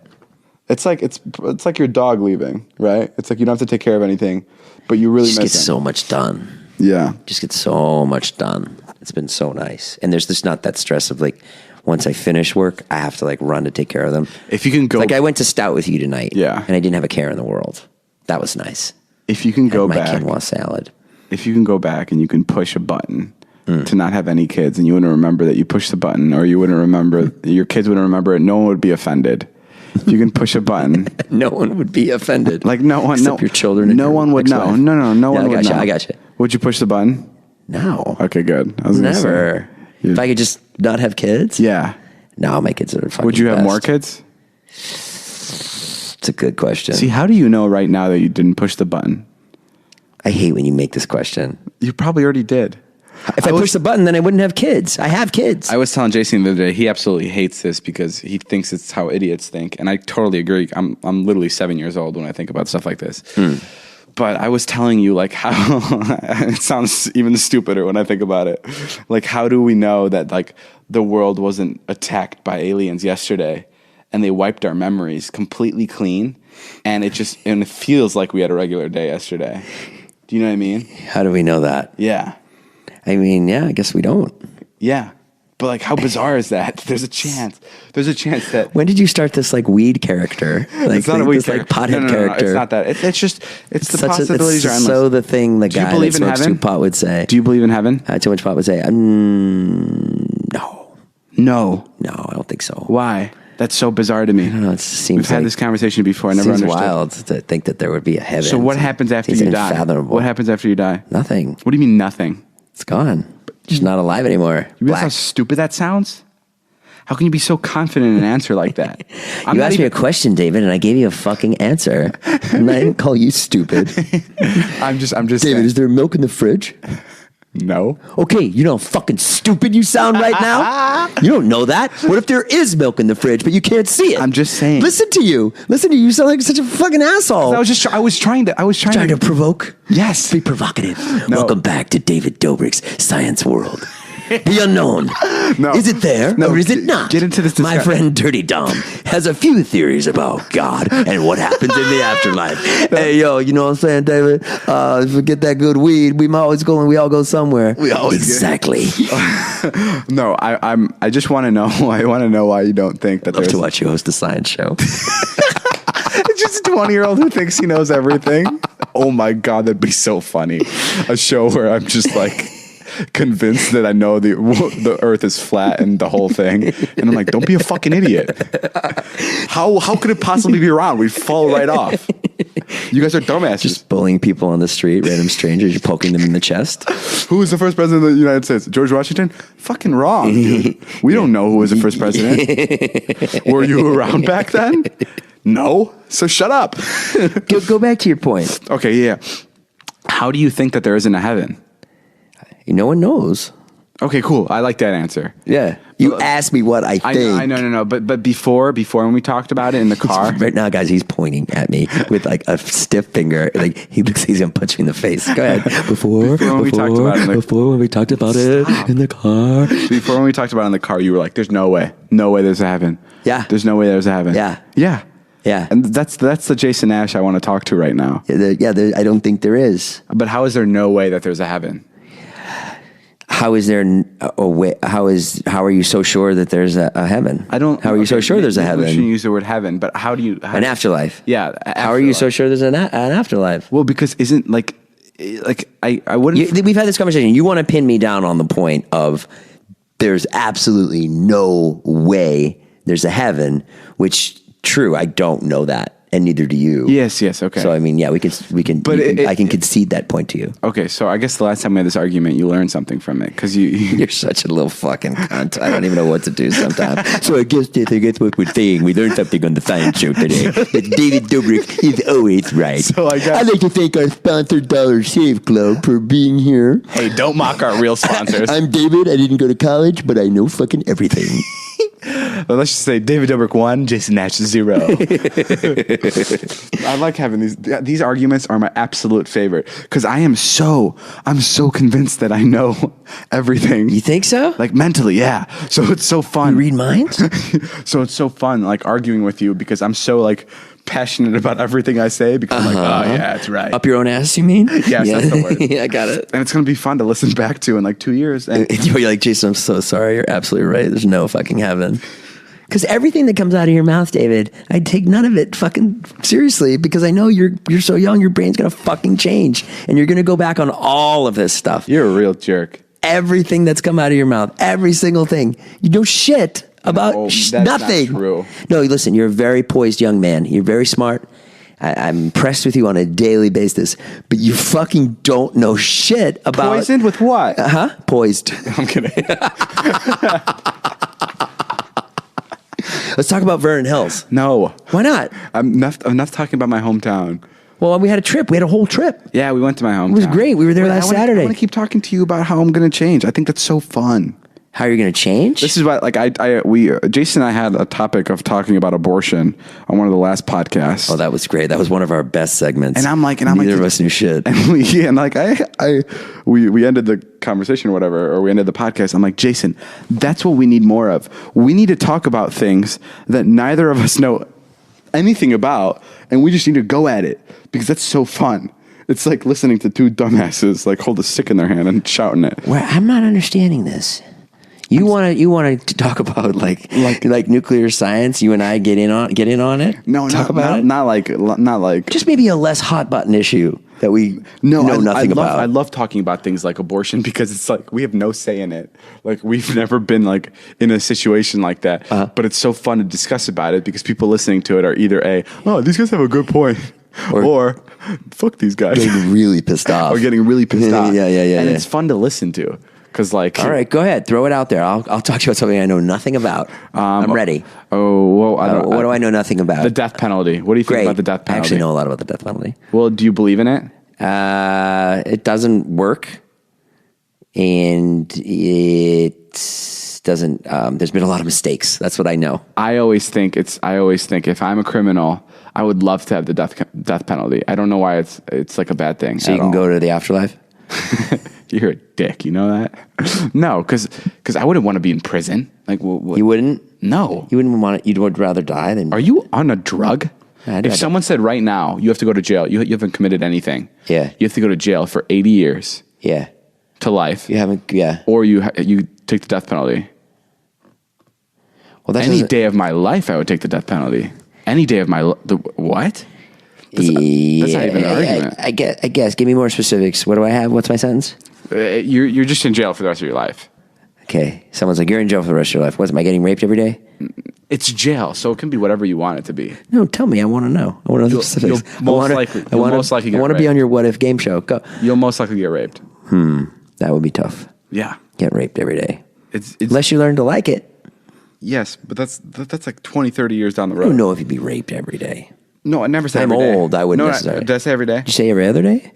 It's like your dog leaving, right? It's like you don't have to take care of anything, but you really Just miss get him. so much done. Yeah. Just get so much done. It's been so nice. And there's just not that stress of like, once I finish work, I have to like run to take care of them. If you can go, Like I went to Stout with you tonight. Yeah. And I didn't have a care in the world. That was nice. if you can go my back, quinoa salad. if you can go back and you can push a button to not have any kids, and you wouldn't remember that you pushed the button, or you wouldn't remember, your kids wouldn't remember it, no one would be offended. If you can push a button, No one would be offended. like no one, Except no, your children. And no your one would know. ex-wife. No one I would got you. know. I got you. Would you push the button? No. Okay, good. I was gonna say. Never. Yeah. If I could just not have kids. Yeah. No, my kids are fucking Would you have best. more kids? It's a good question. See, how do you know right now that you didn't push the button? I hate when you make this question. You probably already did. If I push the button, then I wouldn't have kids. I have kids. I was telling Jason the other day, he absolutely hates this because he thinks it's how idiots think. And I totally agree. I'm literally 7 years old when I think about stuff like this. But I was telling you like how it sounds even stupider when I think about it. Like, how do we know that like the world wasn't attacked by aliens yesterday and they wiped our memories completely clean, and it feels like we had a regular day yesterday. Do you know what I mean? How do we know that? Yeah. I mean, yeah, I guess we don't. Yeah. But like, how bizarre is that? There's a chance that When did you start this like weed character? Like, it's not a weed this, like character. pothead No, character. it's not that. It's the Such a- possibilities are it's endless. so the thing the Do you guy believe that in smokes heaven? too pot would say. Do you believe in heaven? Too much pot would say, no, No. I don't think so. Why? That's so bizarre to me. I don't know. It seems We've had like- this conversation before. I never seems understood. wild to think that there would be a heaven. So what happens after Seems you die? unfathomable. What happens after you die? Nothing. What do you mean nothing? It's gone. Just not alive anymore. You realize how stupid that sounds? How can you be so confident in an answer like that? You asked me a question, David, and I gave you a fucking answer. And I didn't call you stupid. I'm just David, saying. is there milk in the fridge? No. Okay, you know how fucking stupid you sound right now? You don't know that. What if there is milk in the fridge, but you can't see it? I'm just saying. Listen to you. You sound like such a fucking asshole. I was trying to Trying to provoke? Yes. Be provocative. No. Welcome back to David Dobrik's Science World. The unknown. No. Is it there No, or is it not? get into this My discussion. friend Dirty Dom has a few theories about God and what happens in the afterlife. Hey, yo, you know what I'm saying, David? If we get that good weed, we all go somewhere. We always get- exactly. No, I just want to know. I want to know why you don't think that Love there's to watch you host a science show. It's just a 20-year-old who thinks he knows everything. Oh my God, that'd be so funny. A show where I'm just like convinced that I know the earth is flat and the whole thing. And I'm like, don't be a fucking idiot. How could it possibly be wrong? We'd fall right off. You guys are dumbasses. Just bullying people on the street, random strangers, you're poking them in the chest. Who was the first president of the United States? George Washington? Fucking wrong, dude. We don't know who was the first president. Were you around back then? No. So shut up. Go back to your point. Okay, yeah. How do you think that there isn't a heaven? No one knows. Okay, cool. I like that answer. Yeah. You asked me what I think. I know. But before when we talked about it in the car, Right now, guys, he's pointing at me with like a stiff finger. Like he looks, he's gonna punch me in the face. Go ahead. Before when we talked about it in the car. Before when we talked about it in the car, you were like, "There's no way there's a heaven." Yeah. There's no way there's a heaven. Yeah. Yeah. Yeah. And that's the Jason Nash I want to talk to right now. I don't think there is. But how is there no way that there's a heaven? How is there a way? How are you so sure that there's a heaven? I don't. How are you so sure there's a maybe We heaven? shouldn't use the word heaven, but how do you? An afterlife. Yeah. How are you so sure there's an afterlife? Well, because isn't like I wouldn't. We've had this conversation. You want to pin me down on the point of there's absolutely no way there's a heaven, which true. I don't know that. And neither do you. Yes. Okay. So I mean, yeah, we can. But I can concede that point to you. Okay, so I guess the last time we had this argument, you learned something from it because you You're such a little fucking cunt. I don't even know what to do sometimes. So I guess what we're saying. We learned something on the science show today. That David Dobrik is always right. So I guess- I'd like to thank our sponsor, Dollar Shave Club, for being here. Hey, don't mock our real sponsors. I'm David. I didn't go to college, but I know fucking everything. Let's just say David Dobrik 1, Jason Nash 0. I like having these arguments are my absolute favorite because I'm so convinced that I know everything. You think so? Like mentally, yeah. So it's so fun. You read minds? So it's so fun like arguing with you because I'm so like passionate about everything I say because I'm like, oh yeah, it's right. Up your own ass, you mean? Yes, yeah. that's the word. Yeah, I got it. And it's going to be fun to listen back to in like 2 years. And You're like, Jason, I'm so sorry. You're absolutely right. There's no fucking heaven. Because everything that comes out of your mouth, David, I take none of it fucking seriously because I know you're so young, your brain's going to fucking change. And you're going to go back on all of this stuff. You're a real jerk. Everything that's come out of your mouth, every single thing. You know shit about that's nothing. Not true. No, listen, you're a very poised young man. You're very smart. I'm impressed with you on a daily basis, but you fucking don't know shit about... Poisoned with what? Poised. I'm kidding. Let's talk about Vernon Hills. No. Why not? I'm enough talking about my hometown. Well, we had a trip. We had a whole trip. Yeah, we went to my hometown. It was great. We were there last Saturday. I want to keep talking to you about how I'm going to change. I think that's so fun. How are you going to change? This is why, like, Jason and I had a topic of talking about abortion on one of the last podcasts. Oh, that was great. That was one of our best segments. And I'm like, neither of us knew shit. And we ended the conversation or whatever, or we ended the podcast. I'm like, Jason, that's what we need more of. We need to talk about things that neither of us know anything about, and we just need to go at it because that's so fun. It's like listening to two dumbasses like hold a stick in their hand and shouting it. Well, I'm not understanding this. You want to talk about like nuclear science? You and I get in on it. No, talk about it. Not like just maybe a less hot button issue that we know nothing about. I love talking about things like abortion because it's like we have no say in it. Like we've never been like in a situation like that. But it's so fun to discuss about it because people listening to it are either these guys have a good point, or fuck these guys, getting really pissed off, or getting really pissed off. Yeah. And it's fun to listen to. Cause like, all right, go ahead, throw it out there. I'll talk to you about something I know nothing about. I'm ready. Oh, well, what do I know nothing about? The death penalty. What do you think about the death penalty? I actually know a lot about the death penalty. Well, do you believe in it? It doesn't work, and it doesn't. There's been a lot of mistakes. That's what I know. I always think if I'm a criminal, I would love to have the death penalty. I don't know why it's like a bad thing. So you can go to the afterlife. You're a dick, you know that? No, because I wouldn't want to be in prison. Like, you wouldn't? No, you wouldn't want it. You would rather die than. Are you on a drug? If someone said right now you have to go to jail, you haven't committed anything. Yeah, you have to go to jail for 80 years. Yeah, to life. You haven't. Yeah, or you take the death penalty. Well, any day of my life, I would take the death penalty. Any day of my what? That's not even an argument. I guess. Give me more specifics. What do I have? What's my sentence? You're just in jail for the rest of your life. Okay. Someone's like, you're in jail for the rest of your life. What, am I getting raped every day? It's jail, so it can be whatever you want it to be. No, tell me. I want to know. I want to know the specifics. I want to be on your What If game show. Go. You'll most likely get raped. That would be tough. Yeah. Get raped every day. It's unless you learn to like it. Yes, but that's like 20, 30 years down the road. I don't know if you'd be raped every day. No, I never said I'm every day. old. I wouldn't necessarily. Did I say every day? Did you say every other day?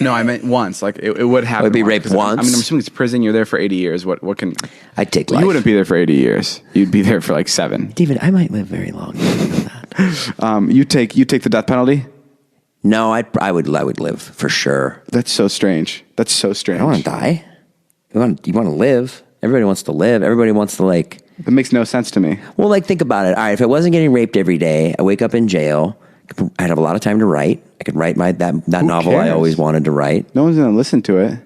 No, I meant once. Like it would happen. Would be raped once? I mean, I'm assuming it's prison. You're there for 80 years. What can... I'd take life. You wouldn't be there for 80 years. You'd be there for like 7. David, I might live very long. You know that. You take the death penalty? No, I would live for sure. That's so strange. I don't want to die. You want to live. Everybody wants to live. Everybody wants to like... That makes no sense to me. Well, like think about it. All right, if I wasn't getting raped every day, I wake up in jail. I'd have a lot of time to write. I could write that novel I always wanted to write. No one's going to listen to it.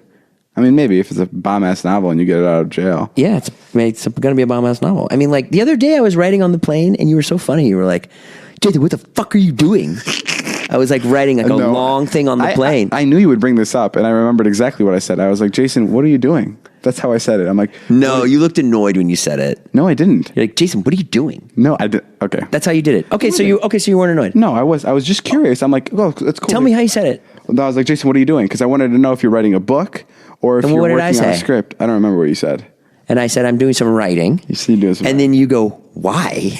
I mean, maybe if it's a bomb-ass novel and you get it out of jail. Yeah, it's going to be a bomb-ass novel. I mean, like the other day I was writing on the plane and you were so funny. You were like, Jason, what the fuck are you doing? I was like writing like a long thing on the plane. I knew you would bring this up and I remembered exactly what I said. I was like, Jason, what are you doing? That's how I said it. I'm like, no, you looked annoyed when you said it. No, I didn't. You're like, Jason, what are you doing? No, I did. Okay. That's how you did it. Okay, so you weren't annoyed. No, I was just curious. I'm like, oh, that's cool. Tell me how you said it. I was like, Jason, what are you doing? Because I wanted to know if you're writing a book or if you're working on a script. I don't remember what you said. And I said, I'm doing some writing. You see, doing some. And then you go, why?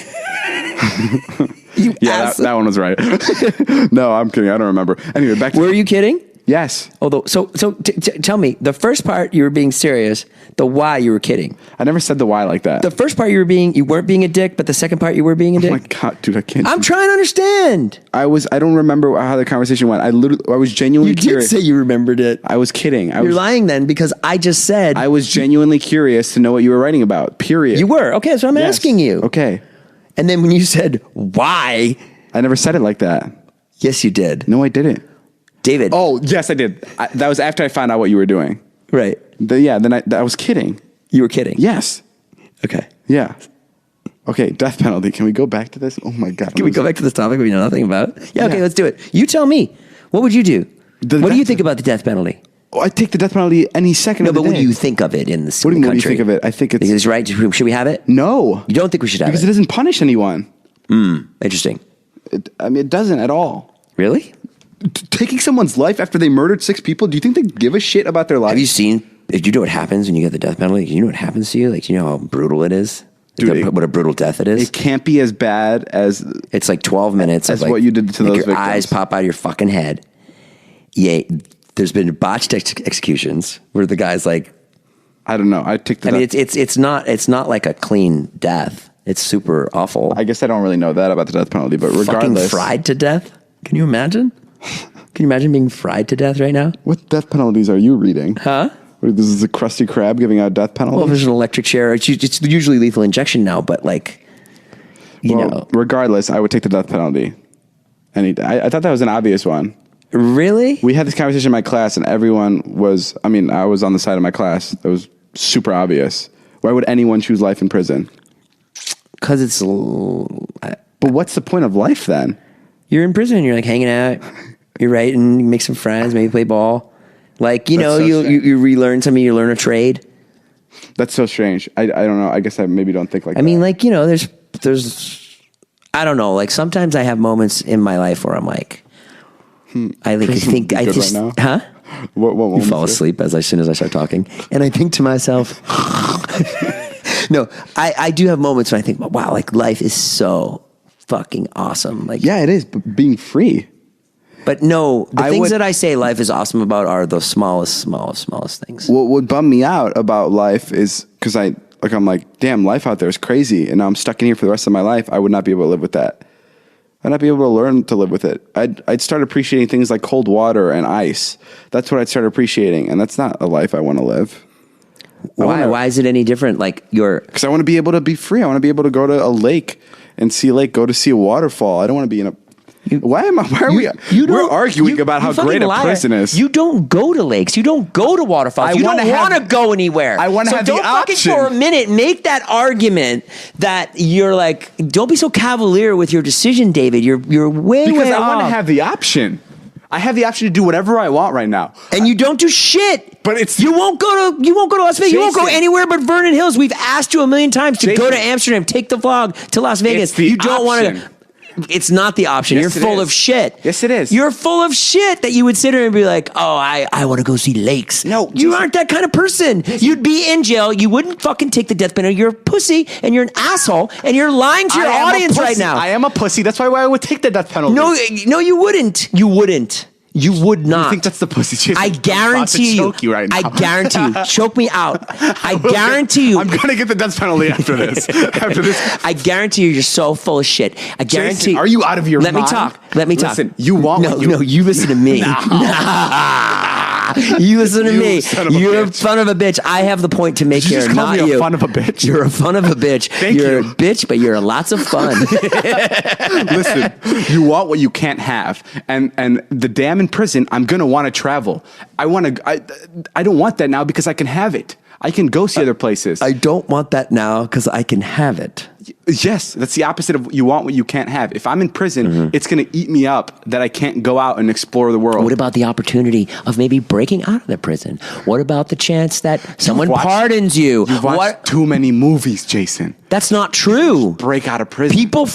That one was right. No, I'm kidding. I don't remember. Anyway, back to... Were you kidding? Yes. Although, so tell me, the first part you were being serious, the why you were kidding. I never said the why like that. The first part you weren't being a dick, but the second part you were being a dick. Oh my God, dude, I can't. I'm trying to understand. I don't remember how the conversation went. I was genuinely You curious. did say you remembered it. I was kidding. You're lying then, because I just said. I was genuinely curious to know what you were writing about, period. You were? Okay, so I'm asking you. Okay. And then when you said, why? I never said it like that. Yes, you did. No, I didn't. David. Oh, yes, I did. That was after I found out what you were doing. Right. Then I was kidding. You were kidding? Yes. Okay. Yeah. Okay, death penalty. Can we go back to this? Oh my God. Can we go back to this topic we know nothing about? Yeah, okay, Yeah. let's do it. You tell me. What would you do? What do you think about the death penalty? Oh, I take the death penalty any second of the But what day. do you think of it in this What do you mean, country? what do you think of it? I think it's... Is it right? Should we have it? No. You don't think we should have Because it? it doesn't punish anyone. Interesting. It doesn't at all. Really? Taking someone's life after they murdered 6 people, do you think they give a shit about their life? Have you seen, do you know what happens when you get the death penalty? Do you know what happens to you? Like, do you know how brutal it is? Dude, What a brutal death it is? It can't be as bad as... It's like 12 minutes As of like, what you did to like those your victims. eyes pop out of your fucking head. Yeah, there's been botched executions where the guy's like, I don't know. I take the... I mean, it's not like a clean death. It's super awful. I guess I don't really know that about the death penalty, but Fucking regardless... fried to death? Can you imagine? Can you imagine being fried to death right now? What death penalties are you reading? Huh? This is a Krusty Krab giving out death penalties? Well, there's an electric chair. It's usually lethal injection now, but like, you know. Regardless, I would take the death penalty. I thought that was an obvious one. Really? We had this conversation in my class, and everyone was... I mean, I was on the side of my class. It was super obvious. Why would anyone choose life in prison? Because it's... But what's the point of life then? You're in prison. You're like hanging out. You're writing. You make some friends. Maybe play ball. Like, you know, so you relearn something. You learn a trade. That's so strange. I don't know. I guess I maybe don't think like that. I mean, like, you know, there's... I don't know. Like, sometimes I have moments in my life where I'm like... I think... I just... Right now? Huh? What You fall asleep as soon as I start talking. And I think to myself... No, I do have moments when I think, wow, like, life is so fucking awesome. Like, Yeah, it is. But being free. But no, the things that I say life is awesome about are the smallest things. What would bum me out about life is because I'm like, damn, life out there is crazy, and now I'm stuck in here for the rest of my life. I would not be able to live with that. I'd not be able to learn to live with it. I'd start appreciating things like cold water and ice. That's what I'd start appreciating, and that's not a life I want to live. Why? Why is it any different? Like because I want to be able to be free. I want to be able to go to a lake and see a lake, go to see a waterfall. I don't want to be in a... We're arguing about how great a prison is. You don't go to lakes. You don't go to waterfalls. You don't want to go anywhere. I want to have the option. Don't fucking for a minute make that argument that you're like, don't be so cavalier with your decision, David. You're way because I off. want to have the option. I have the option to do whatever I want right now. And you don't do shit. But it's... You won't go to Las Vegas. You won't go Jason. anywhere but Vernon Hills. We've asked you a million times to Jason. go to Amsterdam, take the vlog to Las Vegas. It's the You don't want option. to. It's not the option. Yes, You're it full is. of shit. Yes, it is. You're full of shit that you would sit there and be like, oh, I want to go see lakes. No, you Jason. aren't that kind of person. You'd be in jail. You wouldn't fucking take the death penalty. You're a pussy and you're an asshole and you're lying to your I am a audience right pussy. now. I am a pussy. That's why I would take the death penalty. No, you wouldn't. You wouldn't. You would not. I think that's the pussy. Jason. I guarantee I'm about to choke you right now. I guarantee you. Choke me out. I guarantee you. I'm gonna get the death penalty after this. I guarantee you're so full of shit. I guarantee. Jason, are you out of your Let mind? me talk. Let me talk. Listen, you want no, what you... no. You listen to me. You listen to You me. son of a You're a bitch. fun of a bitch. I have the point to make Did you here, just call not me you. a fun of a bitch? You're a fun of a bitch. Thank you're you. a bitch, but you're lots of fun. Listen, you want what you can't have, and the damn in prison. I'm gonna want to travel. I don't want that now because I can have it. I can go see other places. I don't want that now because I can have it. Yes, that's the opposite of you want what you can't have. If I'm in prison, it's going to eat me up that I can't go out and explore the world. What about the opportunity of maybe breaking out of the prison? What about the chance that someone pardons you? You've watched too many movies, Jason. That's not true. Break out of prison. People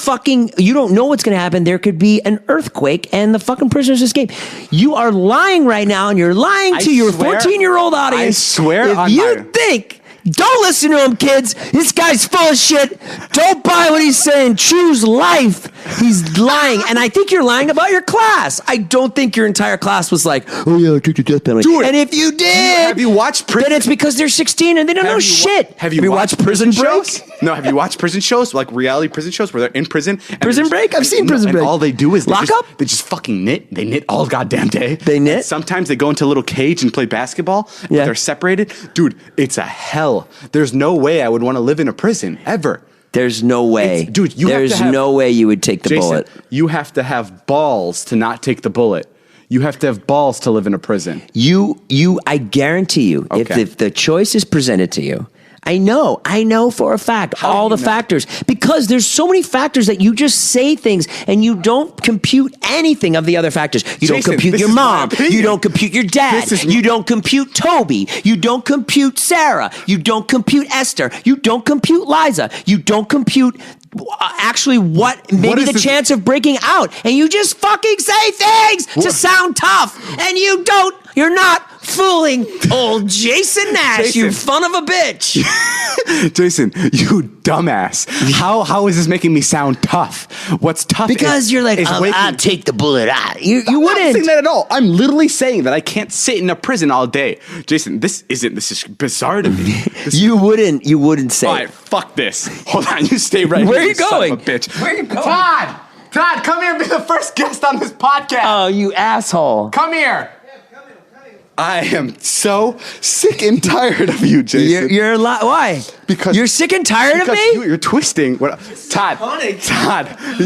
you don't know what's going to happen. There could be an earthquake and the fucking prisoners escape. You are lying right now and you're lying to your 14-year-old audience. I swear if on you my... think Don't listen to him, kids. This guy's full of shit. Don't buy what he's saying. Choose life. He's lying. And I think you're lying about your class. I don't think your entire class was like, oh, yeah, I took the death penalty. Dude, and if you did, have you watched Prison? Then it's because they're 16 and they don't know shit. Have you watched prison shows? Break? No, have you watched prison shows? Like reality prison shows where they're in prison? Prison Break? I've seen Prison Break. And all they do is Lock up? They just fucking knit. They knit all goddamn day. They knit? And sometimes they go into a little cage and play basketball. Yeah. They're separated. Dude, it's a hell. There's no way I would want to live in a prison ever. There's no way. Dude, there's no way you would take the bullet. You have to have balls to not take the bullet. You have to have balls to live in a prison. I guarantee you, if the choice is presented to you, I know for a fact all the factors, because there's so many factors that you just say things and you don't compute anything of the other factors. You don't compute your mom. You don't compute your dad. You don't compute Toby. You don't compute Sarah. You don't compute Esther. You don't compute Liza. You don't compute actually what the chance of breaking out, and you just fucking say things to sound tough, and you're not fooling old Jason Nash, you son of a bitch. Jason, you dumbass. How is this making me sound tough? What's tough? Because you're like, I'll take the bullet. You wouldn't. I'm not saying that at all. I'm literally saying that I can't sit in a prison all day. Jason, this is bizarre to me. You wouldn't say. All right, fuck this. Hold on, you stay right here. Where are you going? Son of a bitch. Where are you going? Todd, come here and be the first guest on this podcast. Oh, you asshole. Come here. I am so sick and tired of you, Jason. You're why? Because you're sick and tired of me? You're twisting. Todd,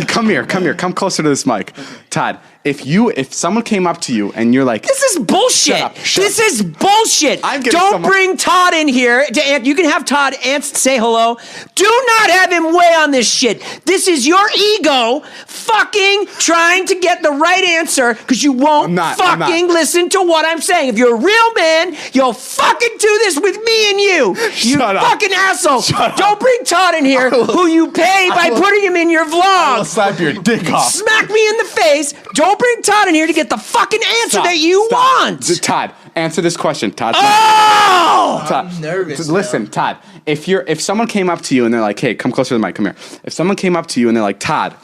come here. Come closer to this mic. Todd, if someone came up to you and you're like, this is bullshit. Shut up. Is bullshit. Don't bring Todd in here. You can have Todd say hello. Do not have him weigh on this shit. This is your ego fucking trying to get the right answer because you won't listen to what I'm saying. If you're a real man, you'll fucking do this with me and you. You fucking asshole. Don't bring Todd in here who you pay by putting him in your vlog. I'll slap your dick off. Smack me in the face. Don't bring Todd in here to get the fucking answer that you want. Todd, answer this question, Todd. Oh! Todd, I'm nervous. Listen, Todd, if someone came up to you and they're like, hey, come closer to the mic, come here. If someone came up to you and they're like, Todd,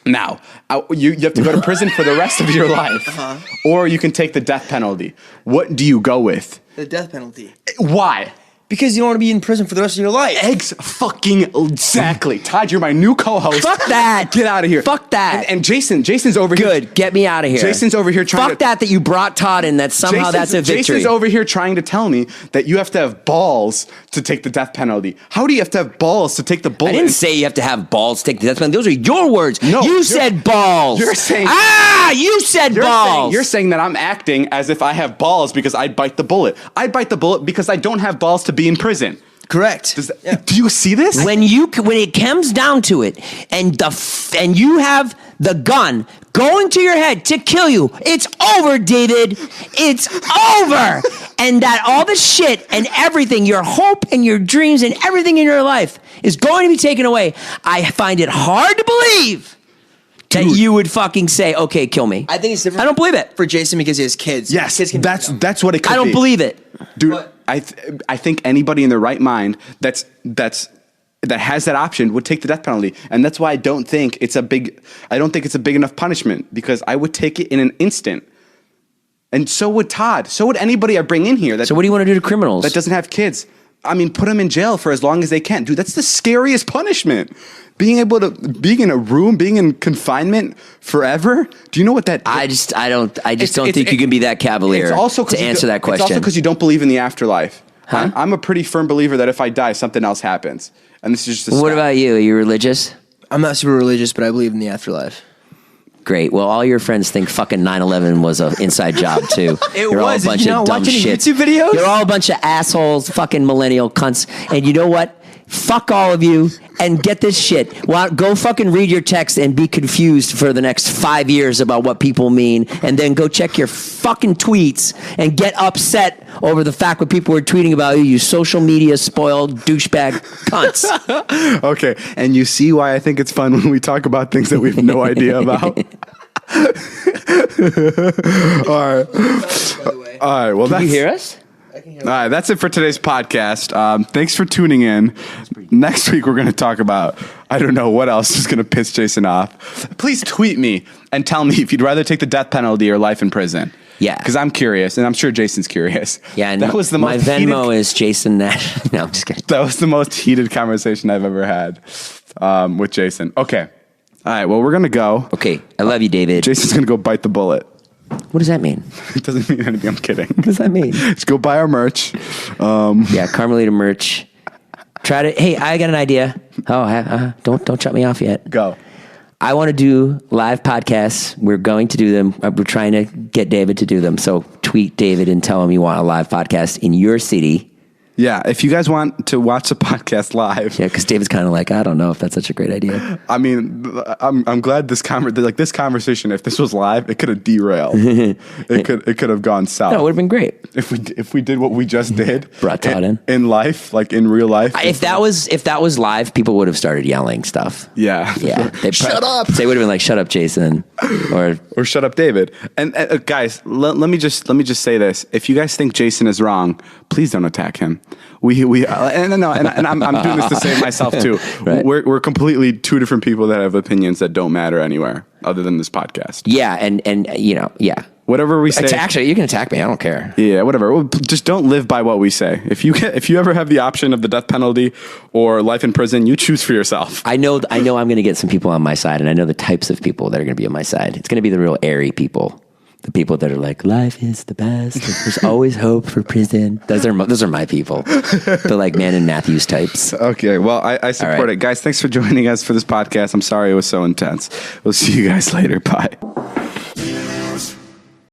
now, you have to go to prison for the rest of your life, or you can take the death penalty. What do you go with? The death penalty. Why? Because you don't want to be in prison for the rest of your life. Exactly. Todd, you're my new co-host. Fuck that. Get out of here. Fuck that. And Jason's over here. Good. Get me out of here. Jason's over here trying Fuck that you brought Todd in. That somehow that's a victory. Jason's over here trying to tell me that you have to have balls to take the death penalty. How do you have to have balls to take the bullet? I didn't say you have to have balls to take the death penalty. Those are your words. No. You said balls. You're saying... you said balls. You're saying that I'm acting as if I have balls because I'd bite the bullet. I'd bite the bullet because I don't have balls to be in prison. Correct. Do you see this? When it comes down to it, and you have the gun going to your head to kill you, it's over, David. It's over. And that all the shit and everything, your hope and your dreams and everything in your life is going to be taken away. I find it hard to believe that you would fucking say, okay, kill me. I think it's different. I don't believe it. For Jason because he has kids. Yes, kids that's what it could be. I don't believe it. Dude, But- I think anybody in their right mind that has that option would take the death penalty, and that's why I don't think it's a big enough punishment, because I would take it in an instant. And so would Todd. So would anybody I bring in here. So what do you want to do to criminals? That doesn't have kids. I mean, put them in jail for as long as they can. Dude, that's the scariest punishment. Being in a room, being in confinement forever. Do you know what that? I just don't think you can be that cavalier to answer that question. It's also because you don't believe in the afterlife. Huh? I'm a pretty firm believer that if I die, something else happens. And this is just What about you? Are you religious? I'm not super religious, but I believe in the afterlife. Great. Well, all your friends think fucking 9/11 was an inside job too. You're all a bunch of dumb shit. YouTube videos? You're all a bunch of assholes, fucking millennial cunts. And you know what? Fuck all of you and get this shit. Go fucking read your text and be confused for the next 5 years about what people mean, and then go check your fucking tweets and get upset over the fact what people were tweeting about you, you social media spoiled douchebag cunts. Okay, and you see why I think it's fun when we talk about things that we have no idea about. All right. Well, Can you hear us? can hear All right, that's it for today's podcast. Thanks for tuning in. Next week, we're going to talk about, I don't know what else is going to piss Jason off. Please tweet me and tell me if you'd rather take the death penalty or life in prison. Yeah. Because I'm curious, and I'm sure Jason's curious. Yeah, and that was the my most Venmo heated, is Jason Nash. No, I'm just kidding. that was the most heated conversation I've ever had with Jason. Okay. All right, well, we're going to go. Okay, I love you, David. Jason's going to go bite the bullet. What does that mean? It doesn't mean anything. I'm kidding. What does that mean? Just go buy our merch. Yeah, Carmelita merch. Try to. Hey, I got an idea. Oh, don't shut me off yet. Go. I want to do live podcasts. We're going to do them. We're trying to get David to do them. So tweet David and tell him you want a live podcast in your city. Yeah, if you guys want to watch the podcast live. Yeah, because David's kind of like, I don't know if that's such a great idea. I mean, I'm glad this conversation, if this was live, it could have derailed. it could have gone south. No, it would have been great. If we did what we just did. Brought Todd in life, like in real life. If that was live, people would have started yelling stuff. Yeah. Yeah. Shut up. They would have been like, shut up, Jason. Or shut up, David. And guys, let me just say this. If you guys think Jason is wrong, please don't attack him. I'm doing this to save myself too. Right. We're completely two different people that have opinions that don't matter anywhere other than this podcast. Yeah, and yeah. Whatever we say. Actually, you can attack me. I don't care. Yeah, whatever. Well, just don't live by what we say. If you ever have the option of the death penalty or life in prison, you choose for yourself. I know I'm going to get some people on my side, and I know the types of people that are going to be on my side. It's going to be the real airy people. The people that are like, life is the best. There's always hope for prison. Those are my people. The like Man and Matthews types. Okay, well, I support it. Guys, thanks for joining us for this podcast. I'm sorry it was so intense. We'll see you guys later. Bye.